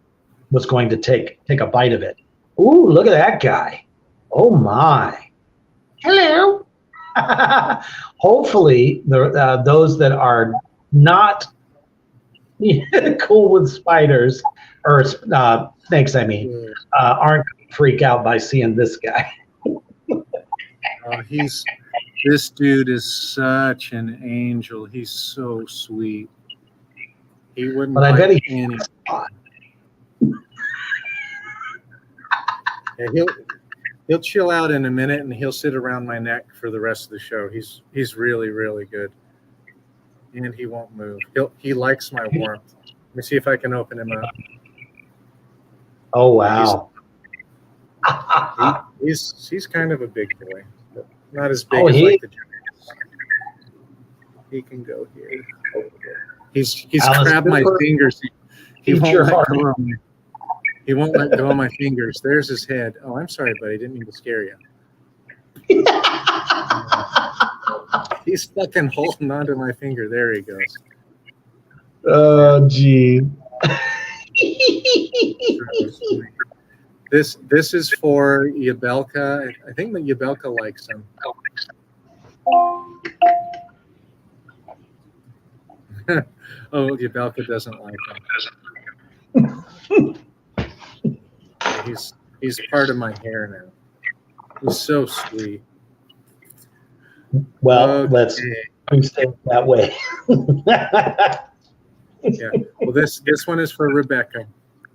was going to take a bite of it. Ooh, look at that guy. Oh my. Hello. Hopefully, those that are not cool with spiders, or snakes, I mean, aren't going to freak out by seeing this guy. This dude is such an angel. He's so sweet. He wouldn't But I bet bite he. any. Yeah, he'll chill out in a minute and he'll sit around my neck for the rest of the show. He's really, really good. And he won't move. He likes my warmth. Let me see if I can open him up. Oh wow. He's kind of a big boy. But not as big Oh, as he- like the giants. He can go here. He's Alice grabbed my Cooper, fingers. He eat won't your let heart. go of me. He won't let go of my fingers. There's his head. Oh, I'm sorry, buddy. I didn't mean to scare you. He's fucking holding onto my finger. There he goes. Oh gee. This is for Yabelka. I think that Yabelka likes him. Oh, Yabelka doesn't like him. He's part of my hair now. He's so sweet. Well, let's stay that way. Yeah. Well, this one is for Rebecca.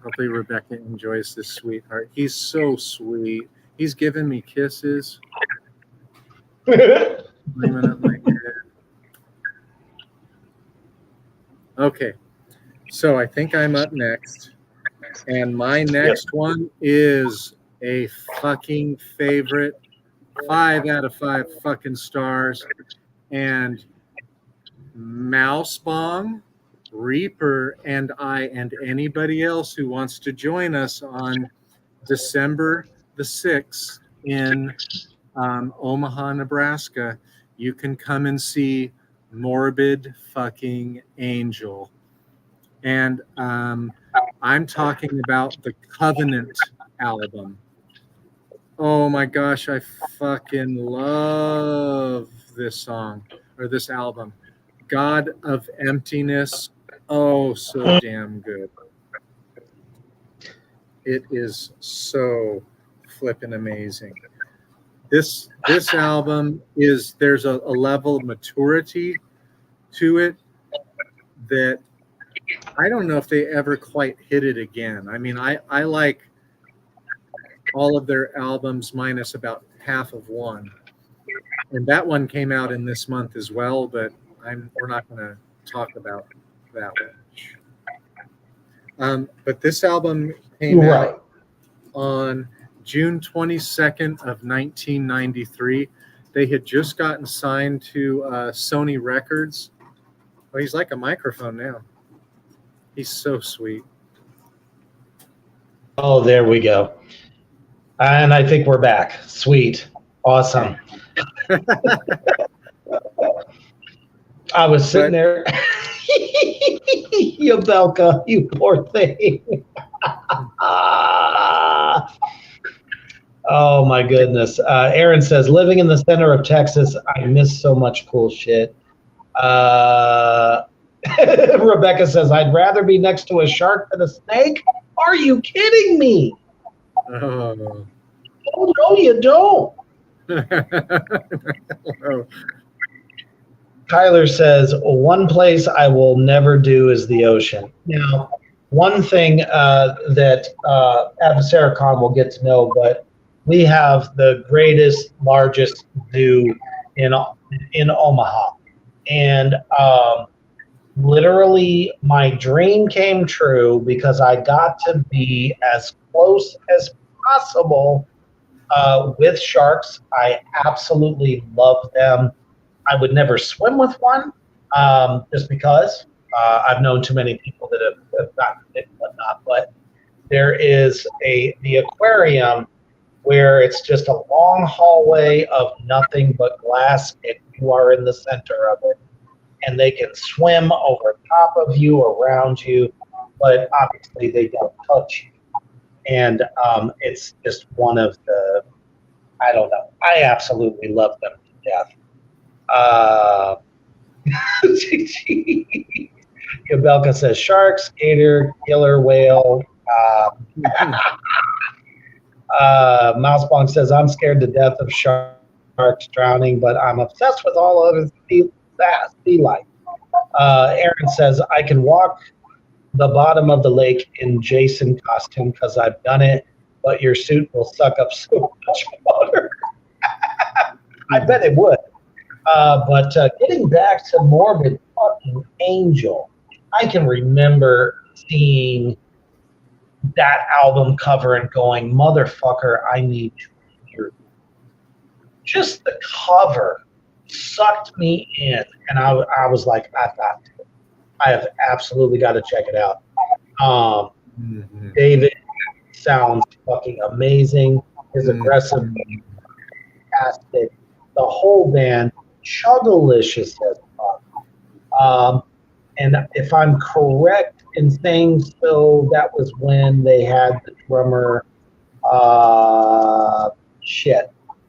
Hopefully Rebecca enjoys this sweetheart. He's so sweet. He's giving me kisses. Climbing up my head. Okay. So I think I'm up next. And my next one is a fucking favorite. 5 out of 5 fucking stars. And Mouse Bong, Reaper, and I, and anybody else who wants to join us on December the 6th in Omaha, Nebraska, you can come and see Morbid fucking Angel. And I'm talking about the Covenant album. Oh my gosh, I fucking love this song, or this album. God of Emptiness. Oh, so damn good. It is so flippin' amazing. This album is, there's a level of maturity to it that I don't know if they ever quite hit it again. I mean, I like all of their albums minus about half of one. And that one came out in this month as well, but we're not going to talk about that one. But this album came out on June 22nd of 1993. They had just gotten signed to Sony Records. Well, he's like a microphone now. He's so sweet. Oh, there we go. And I think we're back. Sweet. Awesome. I was sitting there. You Belka, you poor thing. Oh, my goodness. Aaron says, living in the center of Texas, I miss so much cool shit. Rebecca says, I'd rather be next to a shark than a snake. Are you kidding me? Oh. Oh, no, you don't. Oh. Tyler says, one place I will never do is the ocean. Now, one thing that Sarah Khan will get to know, but we have the greatest, largest zoo in Omaha. And literally my dream came true because I got to be as close as possible with sharks. I absolutely love them. I would never swim with one just because I've known too many people that have gotten bit and whatnot. But there is the aquarium where it's just a long hallway of nothing but glass and you are in the center of it. And they can swim over top of you, around you, but obviously they don't touch you. And it's just one of the, I don't know. I absolutely love them to death. Yabelka says sharks, gator, killer whale. Mousebong says I'm scared to death of sharks drowning, but I'm obsessed with all other sea life. Aaron says I can walk the bottom of the lake in Jason costume because I've done it, but your suit will suck up so much water. I bet it would. But getting back to Morbid fucking Angel, I can remember seeing that album cover and going, motherfucker, I need to hear you. Just the cover sucked me in, and I was like, I have absolutely got to check it out. David sounds fucking amazing. His aggressive, fantastic. The whole band, Chuggalicious as fuck. And if I'm correct in saying so, that was when they had the drummer.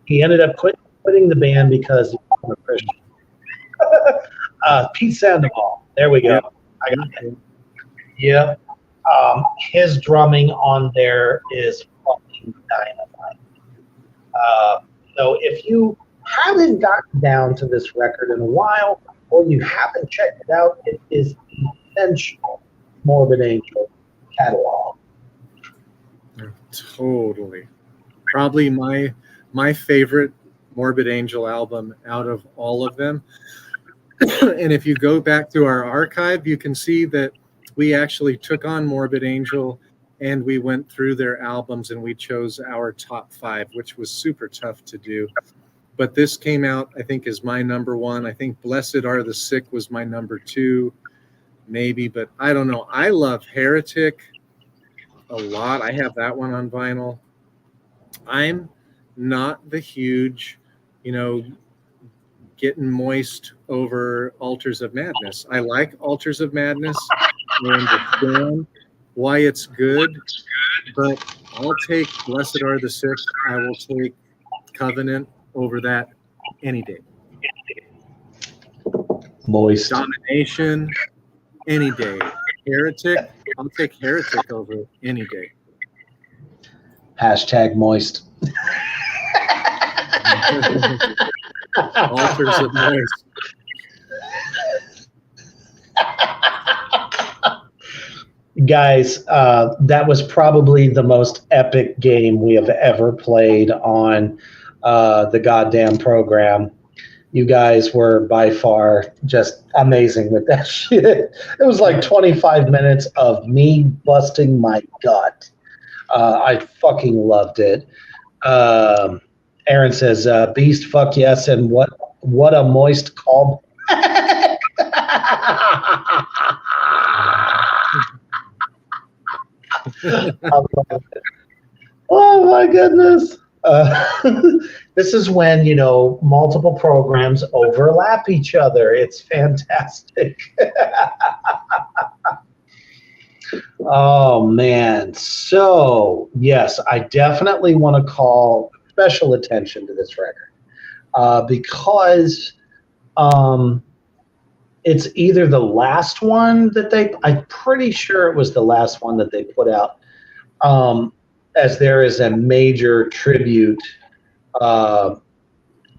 He ended up quitting the band because he was a Christian. Pete Sandoval. There we go. Yep. I got it. Yeah. His drumming on there is fucking dynamite. So if you haven't gotten down to this record in a while, or you haven't checked it out, it is essential Morbid Angel catalog. Totally. Probably my favorite Morbid Angel album out of all of them. And if you go back to our archive, you can see that we actually took on Morbid Angel and we went through their albums and we chose our top 5, which was super tough to do. But this came out, I think, as my number 1. I think Blessed Are the Sick was my number 2, maybe, but I don't know. I love Heretic a lot. I have that one on vinyl. I'm not the huge, getting moist over Altars of Madness. I like Altars of Madness. I understand why it's good, but I'll take Blessed Are the Sick. I will take Covenant over that any day. Moist. Domination, any day. Heretic, I'll take Heretic over any day. #moist. Altars of Moist. Guys, that was probably the most epic game we have ever played on the goddamn program. You guys were by far just amazing with that shit. It was like 25 minutes of me busting my gut. I fucking loved it. Aaron says, "Beast, fuck yes," and what a moist call. Oh my goodness. This is when, multiple programs overlap each other. It's fantastic. Oh man. So, yes, I definitely want to call special attention to this record because it's either the last one that I'm pretty sure it was the last one that they put out. As there is a major tribute to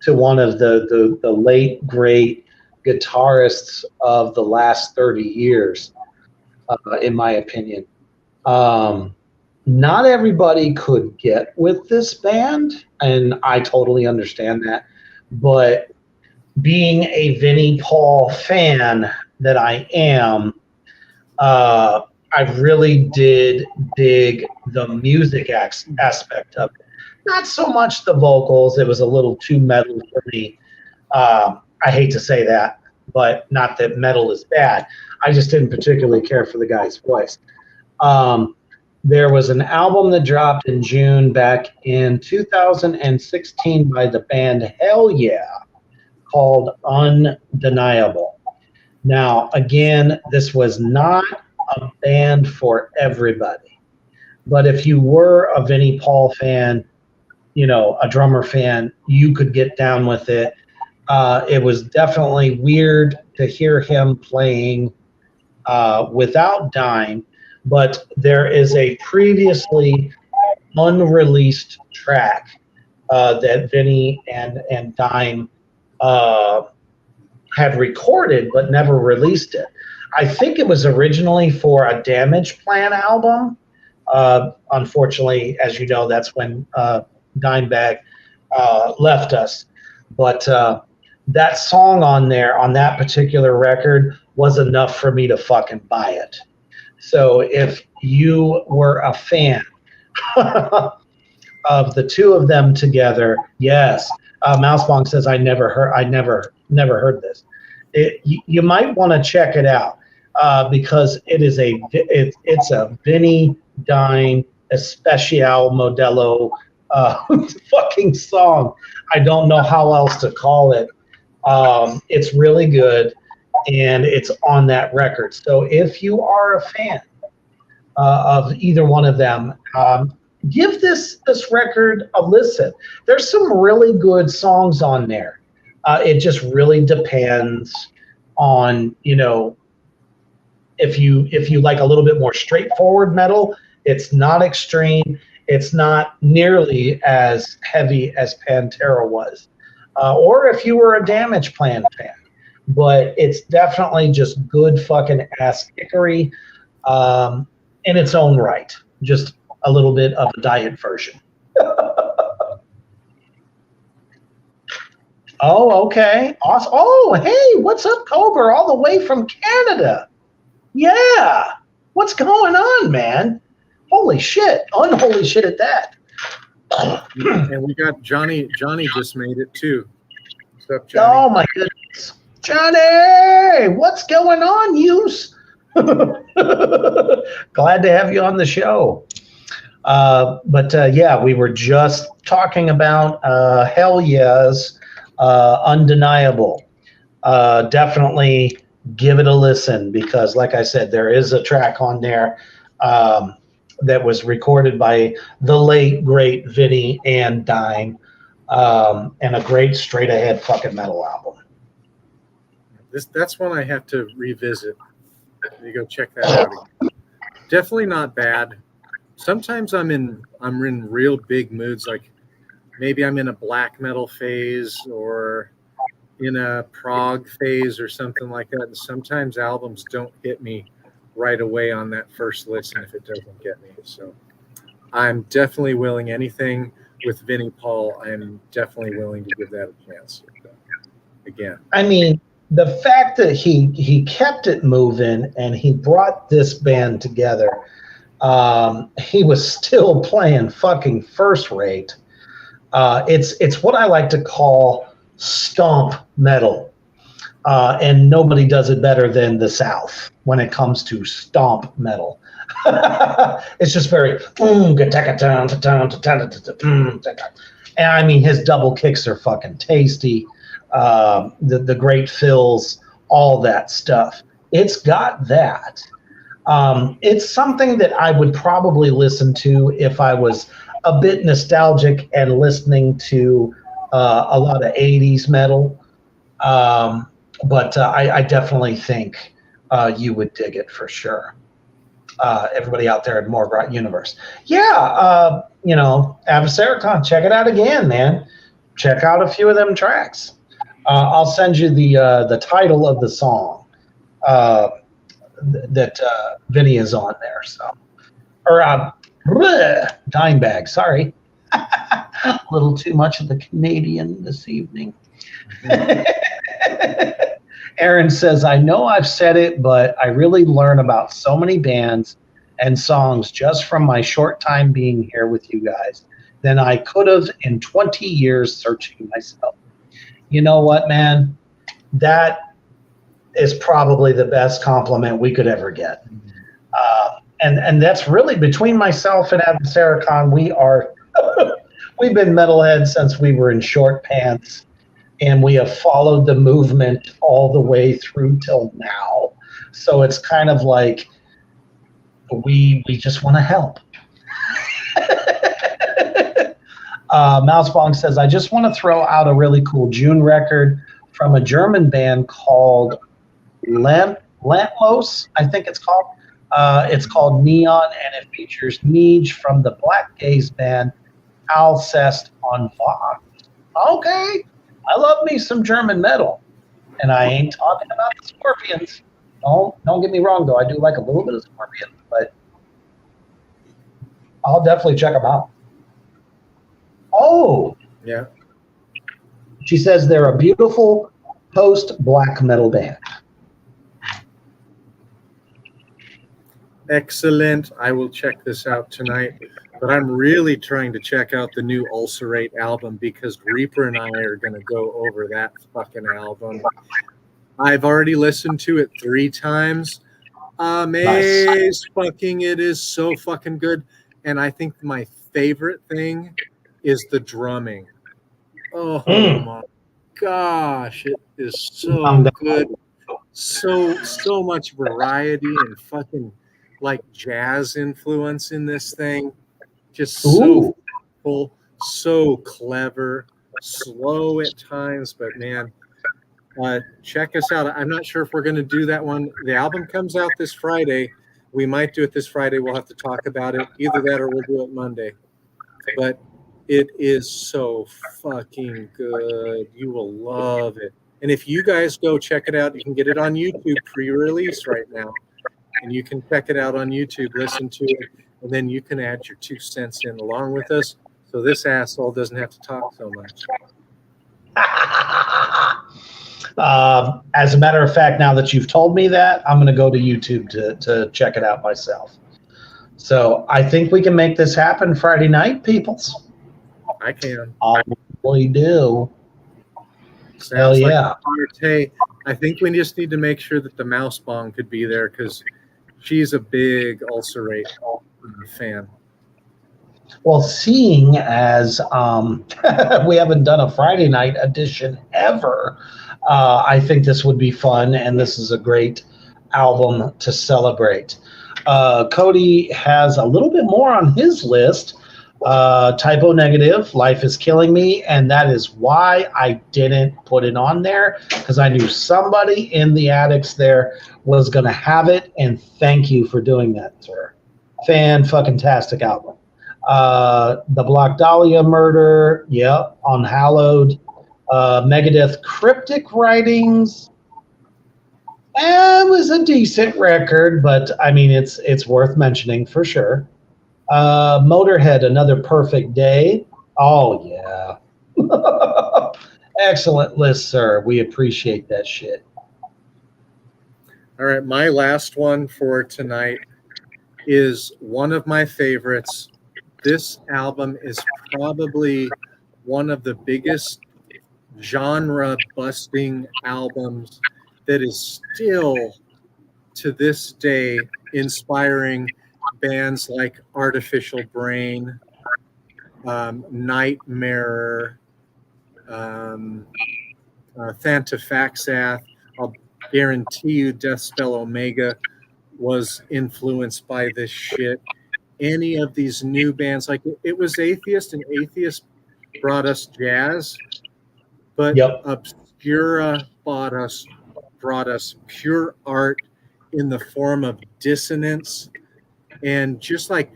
one of the late great guitarists of the last 30 years, in my opinion. Not everybody could get with this band, and I totally understand that. But being a Vinnie Paul fan that I am, I really did dig the music aspect of it. Not so much the vocals. It was a little too metal for me. I hate to say that, but not that metal is bad. I just didn't particularly care for the guy's voice. There was an album that dropped in June back in 2016 by the band Hell Yeah called Undeniable. Now, again, this was not a band for everybody. But if you were a Vinnie Paul fan, a drummer fan, you could get down with it. It was definitely weird to hear him playing without Dime, but there is a previously unreleased track that Vinnie and Dime had recorded but never released it. I think it was originally for a Damage Plan album. Unfortunately, as you know, that's when Dimebag left us. But that song on there, on that particular record, was enough for me to fucking buy it. So if you were a fan of the two of them together, yes. Mousebong says, I never heard this. You might want to check it out because it's a Vinnie Dime Especial Modelo fucking song. I don't know how else to call it. It's really good, and it's on that record. So if you are a fan of either one of them, give this record a listen. There's some really good songs on there. It just really depends on, if you like a little bit more straightforward metal. It's not extreme. It's not nearly as heavy as Pantera was. Or if you were a Damage Plan fan. But it's definitely just good fucking ass kickery in its own right. Just a little bit of a diet version. Oh, okay. Awesome. Oh, hey, what's up, Cobra? All the way from Canada. Yeah. What's going on, man? Holy shit. Unholy shit at that. And we got Johnny. Johnny just made it too. What's up, Johnny? Oh, my goodness. Johnny, what's going on, yous? Glad to have you on the show. But yeah, we were just talking about Hell Yeah's Undeniable. Definitely give it a listen because, like I said, there is a track on there that was recorded by the late, great Vinnie and Dime, and a great straight-ahead fucking metal album. That's one I have to revisit. You go check that out again. Definitely not bad. Sometimes I'm in real big moods, like maybe I'm in a black metal phase or in a prog phase or something like that. And sometimes albums don't hit me right away on that first listen if it doesn't get me. So I'm definitely willing. Anything with Vinnie Paul, I'm definitely willing to give that a chance. again. I mean, the fact that he kept it moving and he brought this band together, he was still playing fucking first rate. It's what I like to call stomp metal. And nobody does it better than the South when it comes to stomp metal. It's just very, and I mean, his double kicks are fucking tasty. The great fills, all that stuff. It's got that. It's something that I would probably listen to if I was a bit nostalgic and listening to a lot of 80s metal. But I definitely think you would dig it for sure. Everybody out there in Morgrot Universe. Yeah, Avicericon, check it out again, man. Check out a few of them tracks. I'll send you the title of the song that Vinny is on there. So, or Dime Bag. Sorry, a little too much of the Canadian this evening. Aaron says, I know I've said it, but I really learn about so many bands and songs just from my short time being here with you guys than I could have in 20 years searching myself. You know what, man? That is probably the best compliment we could ever get. And that's really between myself and Avicericon. We've been metalheads since we were in short pants. And we have followed the movement all the way through till now. So it's kind of like we just want to help. Mousebong says, I just want to throw out a really cool June record from a German band called Lantlos, I think it's called. It's called Neon, and it features Neej from the Black Gaze band Alcest on Vox. Okay. I love me some German metal, and I ain't talking about the Scorpions. Don't get me wrong, though. I do like a little bit of Scorpions, but I'll definitely check them out. Oh, yeah. She says they're a beautiful post-black metal band. Excellent. I will check this out tonight. But I'm really trying to check out the new Ulcerate album because Reaper and I are going to go over that fucking album. I've already listened to it 3 times. Nice. Fucking, it is so fucking good. And I think my favorite thing is the drumming. Oh my gosh, it is so good. So much variety and fucking like jazz influence in this thing. Just so full, so clever, slow at times, but man, check us out. I'm not sure if we're going to do that one. The album comes out this Friday. We might do it this Friday. We'll have to talk about it. Either that or we'll do it Monday. But it is so fucking good. You will love it. And if you guys go check it out, you can get it on YouTube pre-release right now. And you can check it out on YouTube, listen to it. And then you can add your 2 cents in along with us, so this asshole doesn't have to talk so much. As a matter of fact, now that you've told me that, I'm going to go to YouTube to check it out myself. So I think we can make this happen Friday night, peoples. I can. We do. Sounds Hell yeah. Like I think we just need to make sure that the Mousebong could be there because she's a big Ulcerate fan. Well, seeing as we haven't done a Friday night edition ever, I think this would be fun, and this is a great album to celebrate. Cody has a little bit more on his list. Typo Negative, Life is Killing Me, and that is why I didn't put it on there, because I knew somebody in the Addicts there was going to have it, and thank you for doing that, sir. Fan-fucking-tastic album. The Black Dahlia Murder, yep, Unhallowed. Megadeth Cryptic Writings. It was a decent record, but I mean, it's worth mentioning for sure. Motorhead, Another Perfect Day. Oh, yeah. Excellent list, sir. We appreciate that shit. All right, my last one for tonight is one of my favorites. This album is probably one of the biggest genre-busting albums that is still, to this day, inspiring bands like Artificial Brain, Nightmare, Thantafaxath. I'll guarantee you Death Spell Omega was influenced by this shit. Any of these new bands, like it was Atheist, and Atheist brought us jazz, but Yep. Obscura brought us pure art in the form of dissonance, and just like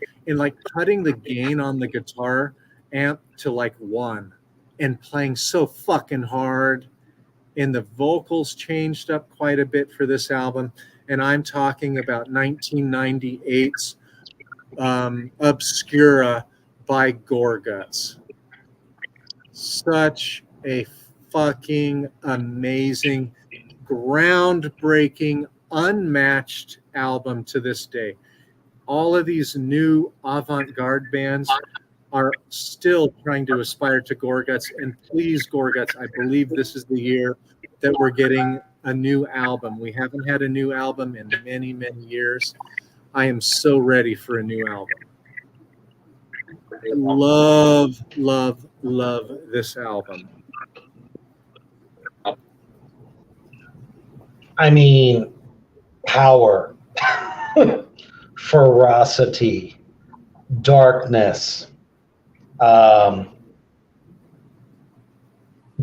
cutting the gain on the guitar amp to like 1 and playing so fucking hard. And the vocals changed up quite a bit for this album. And I'm talking about 1998's Obscura by Gorguts. Such a fucking amazing, groundbreaking, unmatched album to this day. All of these new avant-garde bands are still trying to aspire to Gorguts. And please, Gorguts, I believe this is the year that we're getting a new album. We haven't had a new album in many, many years. I am so ready for a new album. I love, love, love this album. I mean, power, ferocity, darkness,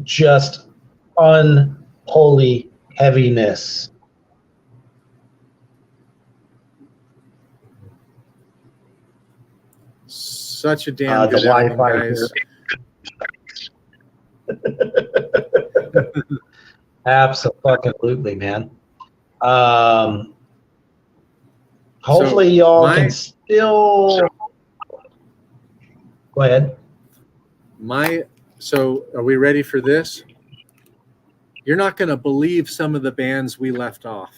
just unholy heaviness. Such a damn good The album, Wi-Fi guys. Absolutely, man. Hopefully y'all can still go ahead. So are we ready for this? You're not going to believe some of the bands we left off.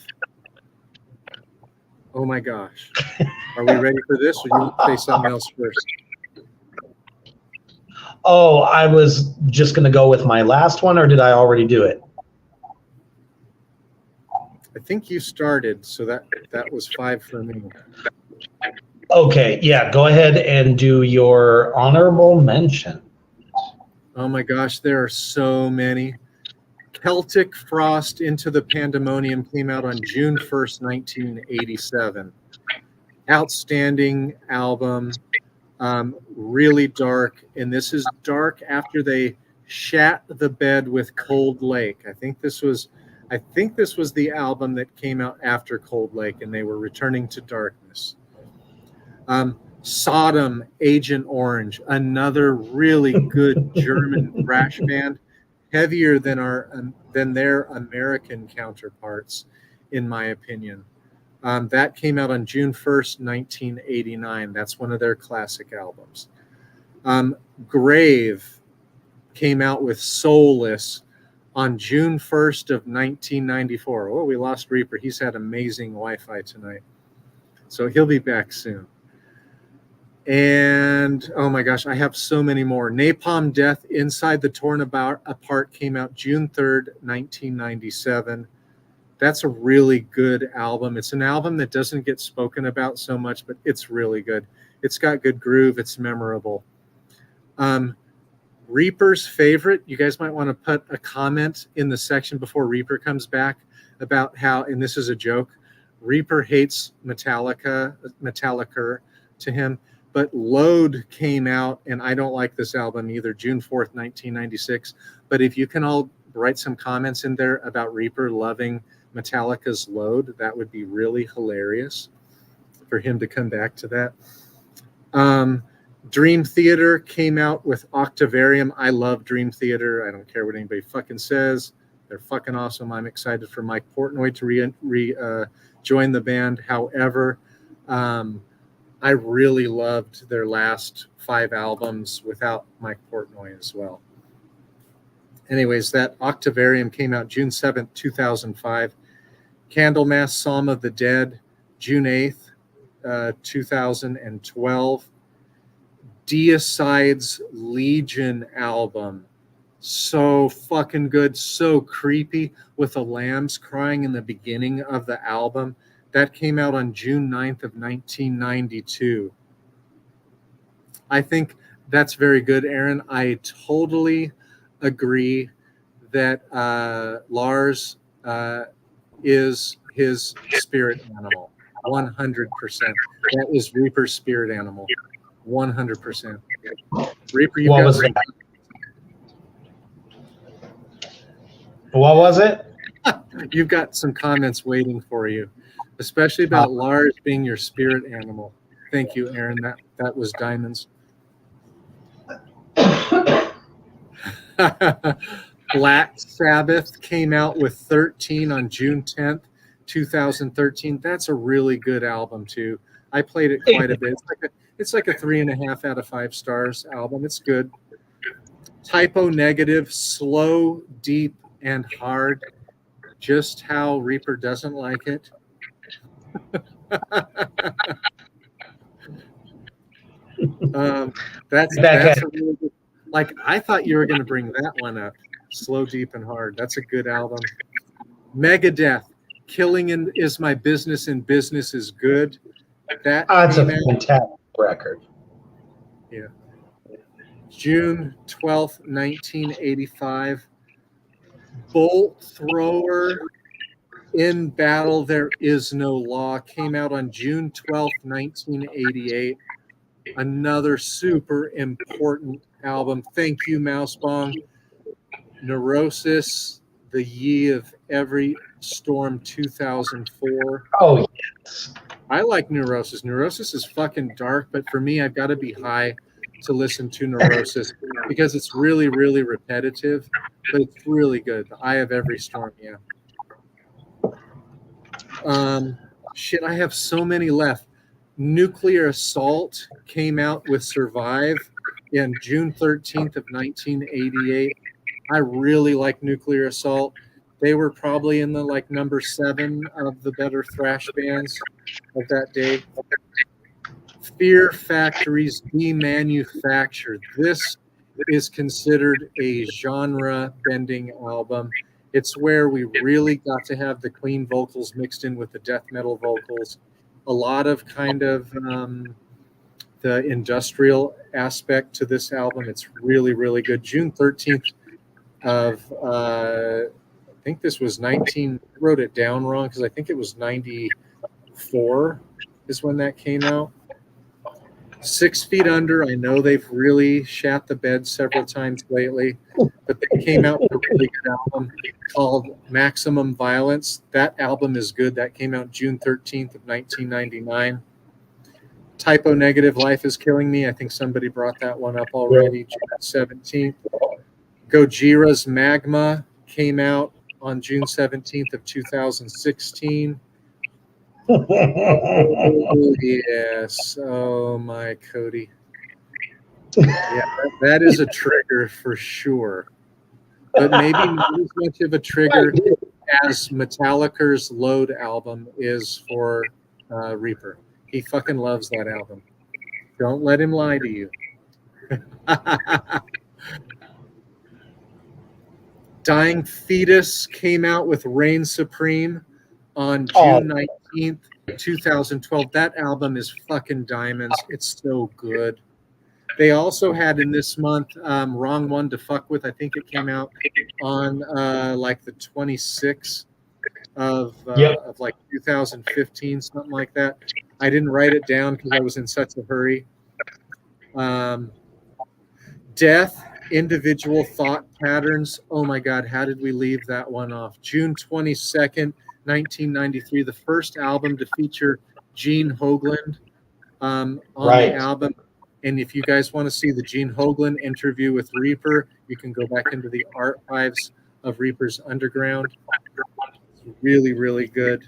Oh my gosh. Are we ready for this, or you say something else first? Oh, I was just going to go with my last one, or did I already do it? I think you started, so that was 5 for me. Okay, yeah, go ahead and do your honorable mention. Oh my gosh, there are so many. Celtic Frost Into the Pandemonium came out on June 1st, 1987. Outstanding album, really dark, and this is dark after they shat the bed with Cold Lake. I think this was the album that came out after Cold Lake, and they were returning to darkness. Sodom, Agent Orange, another really good German thrash band, heavier than their American counterparts, in my opinion. That came out on June 1st, 1989. That's one of their classic albums. Grave came out with Soulless on June 1st of 1994. Oh, we lost Reaper. He's had amazing Wi-Fi tonight, so he'll be back soon. And oh my gosh, I have so many more. Napalm Death, Inside the Torn Apart came out June 3rd, 1997. That's a really good album. It's an album that doesn't get spoken about so much, but it's really good. It's got good groove. It's memorable. Reaper's favorite, you guys might want to put a comment in the section before Reaper comes back about how, and this is a joke, Reaper hates Metallica to him, but Load came out, and I don't like this album either, June 4th, 1996. But if you can all write some comments in there about Reaper loving Metallica's Load, that would be really hilarious for him to come back to that. Dream Theater came out with Octavarium. I love Dream Theater. I don't care what anybody fucking says. They're fucking awesome. I'm excited for Mike Portnoy to join the band. However, I really loved their last 5 albums without Mike Portnoy as well. Anyways, that Octavarium came out June 7th, 2005. Candlemass Psalm of the Dead, June 8th, 2012. Deicide's Legion album. So fucking good, so creepy, with the lambs crying in the beginning of the album. That came out on June 9th of 1992. I think that's very good, Aaron. I totally agree that Lars is his spirit animal. 100%. That is Reaper's spirit animal. 100%. Reaper, you've got some... What was it? You've got some comments waiting for you, especially about Lars being your spirit animal. Thank you, Aaron. That was diamonds. Black Sabbath came out with 13 on June 10th, 2013. That's a really good album too. I played it quite a bit. It's like a 3.5 out of 5 stars album. It's good. Typo Negative, slow, deep, and hard. Just how Reaper doesn't like it. That's a really good. Like, I thought you were going to bring that one up. Slow, deep, and hard. That's a good album. Megadeth, Killing is My Business and Business is Good. That's a fantastic record. Yeah. June 12th, 1985. Bolt Thrower, In Battle There Is No Law came out on June 12th, 1988. Another super important album. Thank you, Mousebong. Neurosis, The Ye of Every Storm 2004. Oh, yes. I like Neurosis. Neurosis is fucking dark, but for me, I've got to be high to listen to Neurosis because it's really, really repetitive, but it's really good. The Eye of Every Storm, yeah. Shit, I have so many left. Nuclear Assault came out with Survive in June 13th of 1988. I really like Nuclear Assault. They were probably in the number 7 of the better thrash bands of that day. Fear Factory's Demanufactured. This is considered a genre-bending album. It's where we really got to have the clean vocals mixed in with the death metal vocals. A lot of kind of the industrial aspect to this album. It's really, really good. June 13th of, I think this was I wrote it down wrong because I think it was 94 is when that came out. 6 Feet Under, I know they've really shat the bed several times lately, but they came out with a really good album called Maximum Violence. That album is good. That came out June 13th of 1999. Typo Negative, Life is Killing Me. I think somebody brought that one up already. June 17th. Gojira's Magma came out on June 17th of 2016. Oh, yes. Oh, my Cody. Yeah, that is a trigger for sure. But maybe not as much of a trigger as Metallica's Load album is for Reaper. He fucking loves that album. Don't let him lie to you. Dying Fetus came out with Reign Supreme on June 19th, 2012. That album is fucking diamonds. It's so good. They also had in this month Wrong One to Fuck With. I think it came out on the 26th of 2015, something like that. I didn't write it down because I was in such a hurry. Death, Individual Thought Patterns. Oh my God, how did we leave that one off? June 22nd, 1993, the first album to feature Gene Hoglan on the album. And if you guys want to see the Gene Hoglan interview with Reaper, you can go back into the archives of Reaper's Underground. It's really, really good.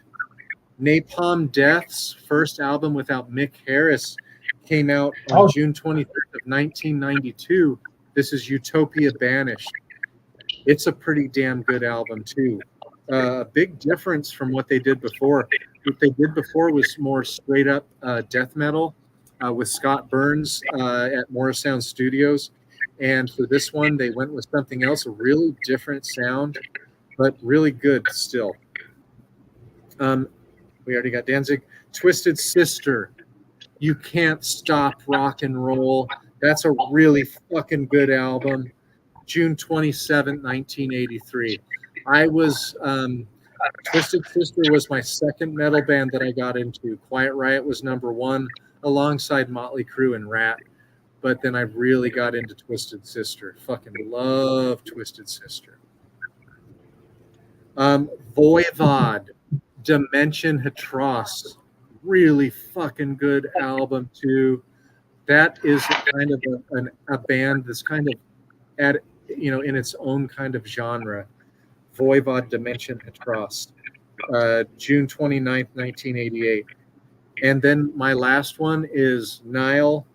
Napalm Death's first album without Mick Harris came out on June 23rd of 1992. This is Utopia Banished. It's a pretty damn good album too. A big difference from what they did before. What they did before was more straight up death metal with Scott Burns at Morrisound Studios. And for this one, they went with something else, a really different sound, but really good still. We already got Danzig. Twisted Sister, You Can't Stop Rock and Roll. That's a really fucking good album. June 27, 1983. I was, Twisted Sister was my second metal band that I got into. Quiet Riot was number one, alongside Motley Crue and Rat. But then I really got into Twisted Sister. Fucking love Twisted Sister. Voivod, Dimension Hatros, really fucking good album too. That is kind of a band that's kind of at, in its own kind of genre. Voivod, Dimension Hatros, June 29th, 1988. And then my last one is Nile,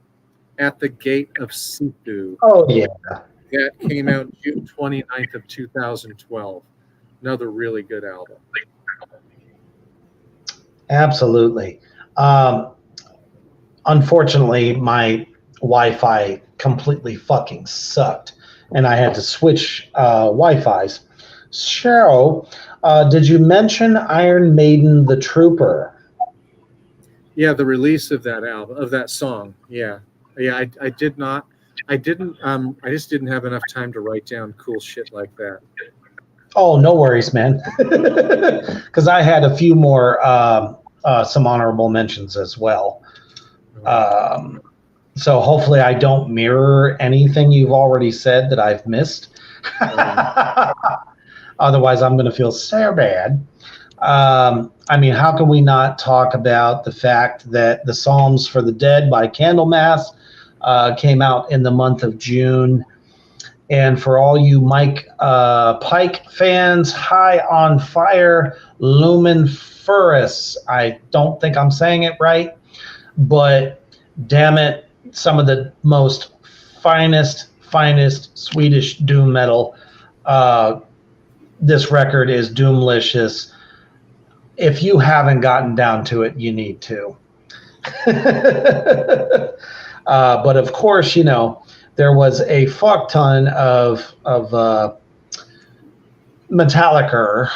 At the Gate of Sifu. Oh, yeah. That came out June 29th of 2012. Another really good album. Absolutely. Unfortunately, my Wi-Fi completely fucking sucked, and I had to switch Wi-Fis. Cheryl, did you mention Iron Maiden, The Trooper? Yeah, the release of that album, of that song. Yeah, I did not. I didn't. I just didn't have enough time to write down cool shit like that. Oh, no worries, man. Because I had a few more, some honorable mentions as well. So hopefully I don't mirror anything you've already said that I've missed. Otherwise, I'm going to feel so bad. I mean, how can we not talk about the fact that the Psalms for the Dead by Candlemass came out in the month of June? And for all you Mike Pike fans, High on Fire, Lumen Furus. I don't think I'm saying it right, but damn it, some of the most finest Swedish doom metal. This record is doomlicious. If you haven't gotten down to it, you need to. But of course, there was a fuck ton of Metallica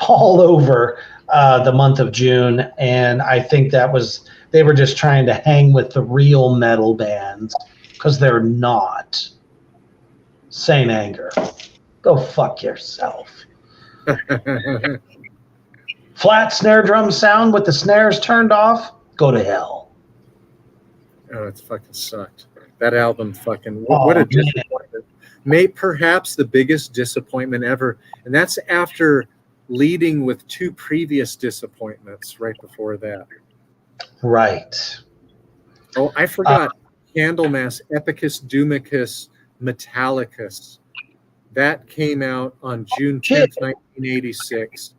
all over the month of June, and I think they were just trying to hang with the real metal bands because they're not. Saint Anger, go fuck yourself. Flat snare drum sound with the snares turned off, go to hell. Oh, it's fucking sucked. That album fucking, what a disappointment. Perhaps the biggest disappointment ever. And that's after leading with two previous disappointments right before that. Right. Oh, I forgot. Candlemass, Epicus Doomicus Metallicus. That came out on June 10th, 1986.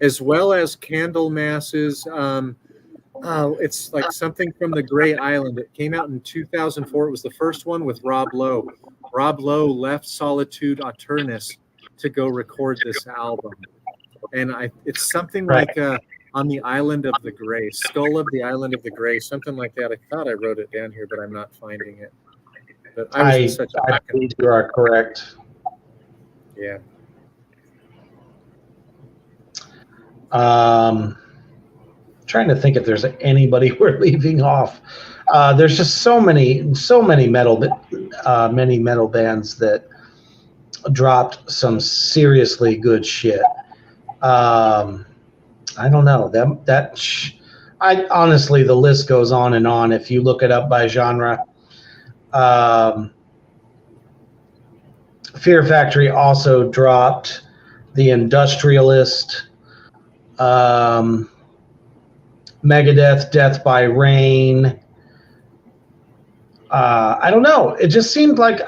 As well as Candlemass's, it's like something from the Grey Island. It came out in 2004. It was the first one with Rob Lowe. Rob Lowe left Solitude Aeternus to go record this album. And it's something like On the Island of the Grey, Skull of the Island of the Grey, something like that. I thought I wrote it down here, but I'm not finding it. But I believe you are correct. Yeah. Trying to think if there's anybody we're leaving off. There's just so many many metal bands that dropped some seriously good shit. I don't know I honestly, the list goes on and on if you look it up by genre. Fear Factory also dropped The Industrialist. Megadeth, Death by Rain. I don't know. It just seemed like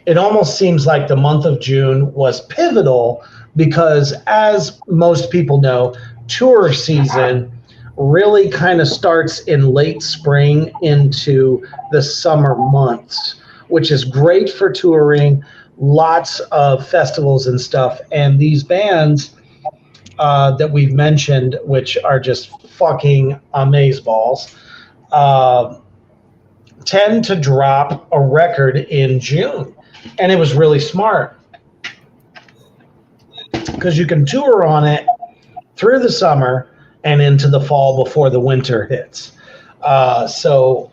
it almost seems like the month of June was pivotal because, as most people know, tour season really kind of starts in late spring into the summer months, which is great for touring, lots of festivals and stuff. And these bands that we've mentioned, which are just fucking amazeballs, tend to drop a record in June. And it was really smart because you can tour on it through the summer and into the fall before the winter hits. So,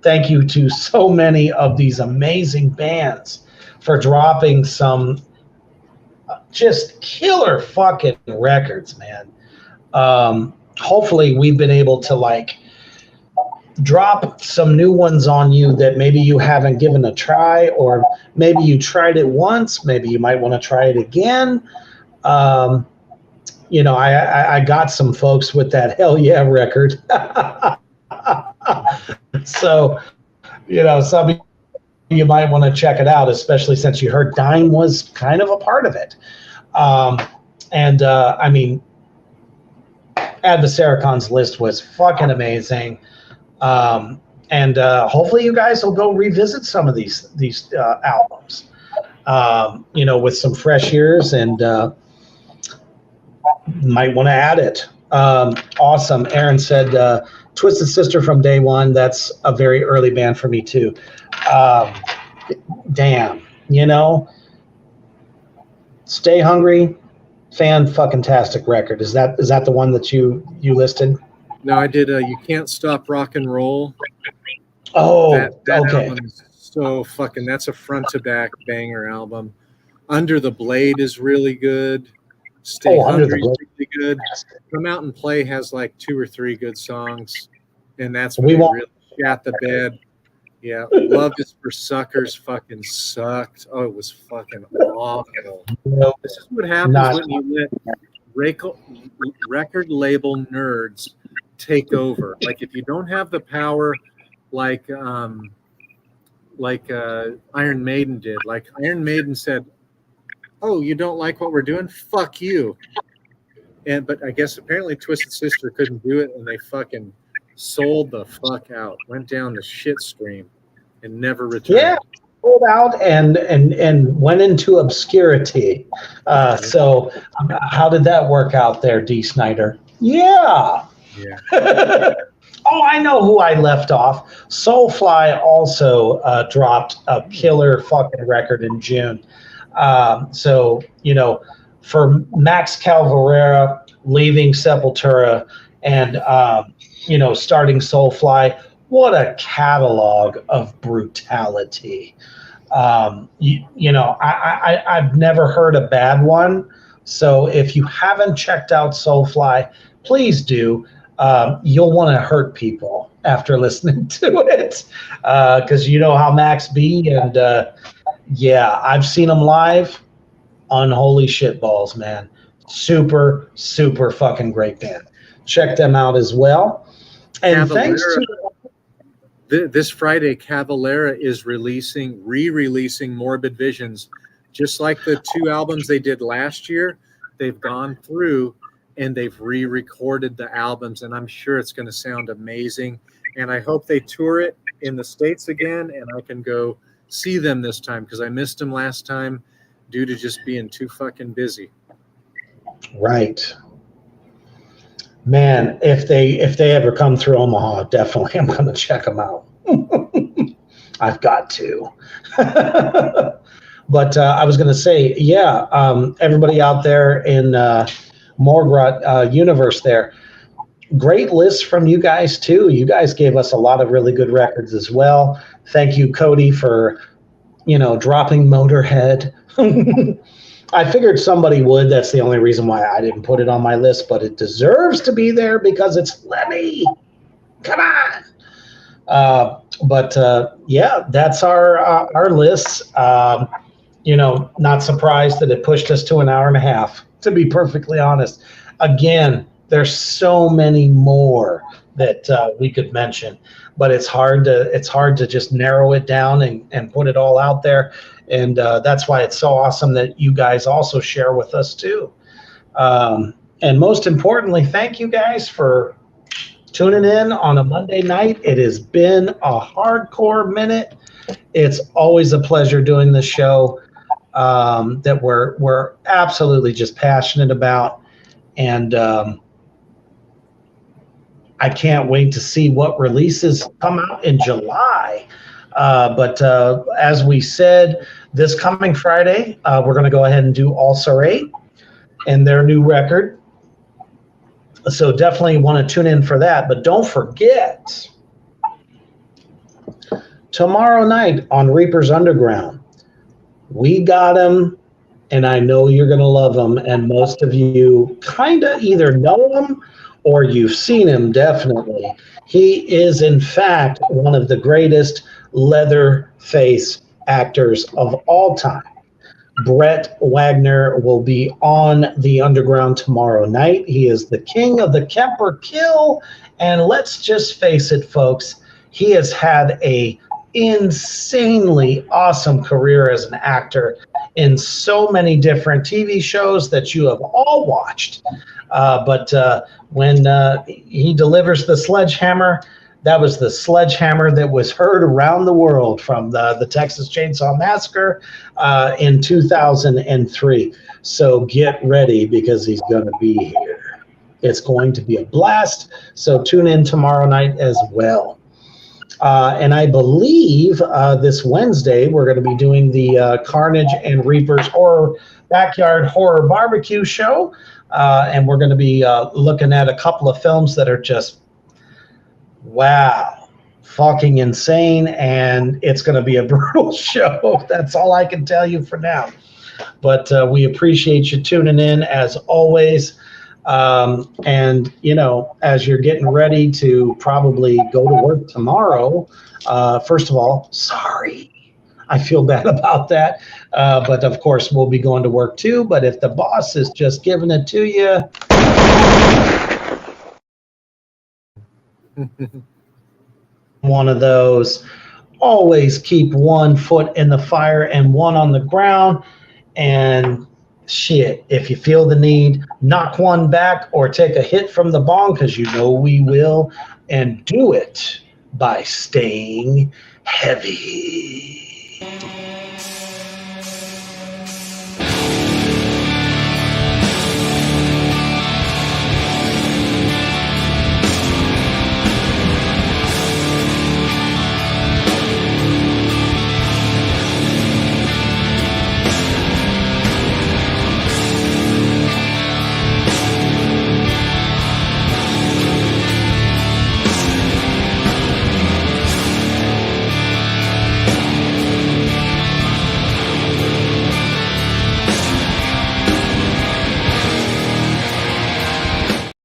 thank you to so many of these amazing bands for dropping some just killer fucking records, man. Hopefully we've been able to drop some new ones on you that maybe you haven't given a try, or maybe you tried it once, maybe you might want to try it again. I got some folks with that Hell Yeah record. So, some of you might want to check it out, especially since you heard Dime was kind of a part of it. Adversaricon's list was fucking amazing. Hopefully you guys will go revisit some of these albums, with some fresh ears, and might want to add it. Awesome. Aaron said, Twisted Sister from day one. That's a very early band for me too. Damn, Stay Hungry, fan-fucking-tastic record. Is that the one that you listed? No, I did. You Can't Stop Rock and Roll. Oh, that okay. Album is so fucking. That's a front-to-back banger album. Under the Blade is really good. Stay Hungry is really good. Come Out and Play has 2 or 3 good songs, and that's when they really shat the bed. Yeah, Love Is for Suckers fucking sucked. Oh, it was fucking awful. This is what happens when you let record label nerds take over. If you don't have the power like Iron Maiden did. Iron Maiden said, "Oh, you don't like what we're doing? Fuck you." But I guess apparently Twisted Sister couldn't do it, and they fucking sold the fuck out, went down the shit stream, and never returned. Yeah, sold out and went into obscurity. So how did that work out there, D. Snyder? Yeah. Oh, I know who I left off. Soulfly also dropped a killer fucking record in June. For Max Cavalera leaving Sepultura and starting Soulfly, what a catalog of brutality. I've never heard a bad one. So if you haven't checked out Soulfly, please do. You'll want to hurt people after listening to it, because you know how Max be, and I've seen him live. Unholy shit balls, man. Super, super fucking great band. Check them out as well. And thanks to this Friday, Cavalera is re-releasing Morbid Visions, just like the 2 albums they did last year. They've gone through and they've re-recorded the albums, and I'm sure it's going to sound amazing. And I hope they tour it in the States again, and I can go see them this time, because I missed them last time due to just being too fucking busy. Right. Man, if they ever come through Omaha, definitely I'm going to check them out. I've got to. But I was going to say, everybody out there in Morgrot universe there, great lists from you guys too. You guys gave us a lot of really good records as well. Thank you, Cody, for dropping Motorhead. I figured somebody would. That's the only reason why I didn't put it on my list, but it deserves to be there because it's Lemmy. Come on. That's our lists. Not surprised that it pushed us to an hour and a half, to be perfectly honest. Again, there's so many more that we could mention, but it's hard to just narrow it down and put it all out there. And that's why it's so awesome that you guys also share with us too. And most importantly, thank you guys for tuning in on a Monday night. It has been a hardcore minute. It's always a pleasure doing this show that we're absolutely just passionate about. And I can't wait to see what releases come out in July. But as we said, this coming Friday, we're going to go ahead and do Ulcer 8 and their new record. So definitely want to tune in for that. But don't forget, tomorrow night on Reaper's Underground, we got him, and I know you're going to love him. And most of you kind of either know him or you've seen him, definitely. He is, in fact, one of the greatest Leatherface actors of all time. Brett Wagner will be on the Underground tomorrow night. He is the king of the Kemper Kill, and let's just face it, folks, he has had a insanely awesome career as an actor in so many different TV shows that you have all watched. But when he delivers the sledgehammer, that was the sledgehammer that was heard around the world from the Texas Chainsaw Massacre in 2003. So get ready because he's going to be here. It's going to be a blast. So tune in tomorrow night as well. And I believe this Wednesday we're going to be doing the Carnage and Reapers Backyard Horror Barbecue show. And we're going to be looking at a couple of films that are just, wow, fucking insane. And it's going to be a brutal show. That's all I can tell you for now. But we appreciate you tuning in as always. And, you know, as you're getting ready to probably go to work tomorrow, first of all, sorry. I feel bad about that. But of course, we'll be going to work too. But if the boss is just giving it to you, one of those, always keep one foot in the fire and one on the ground. And shit, if you feel the need, knock one back or take a hit from the bong, because you know we will. And do it by staying heavy.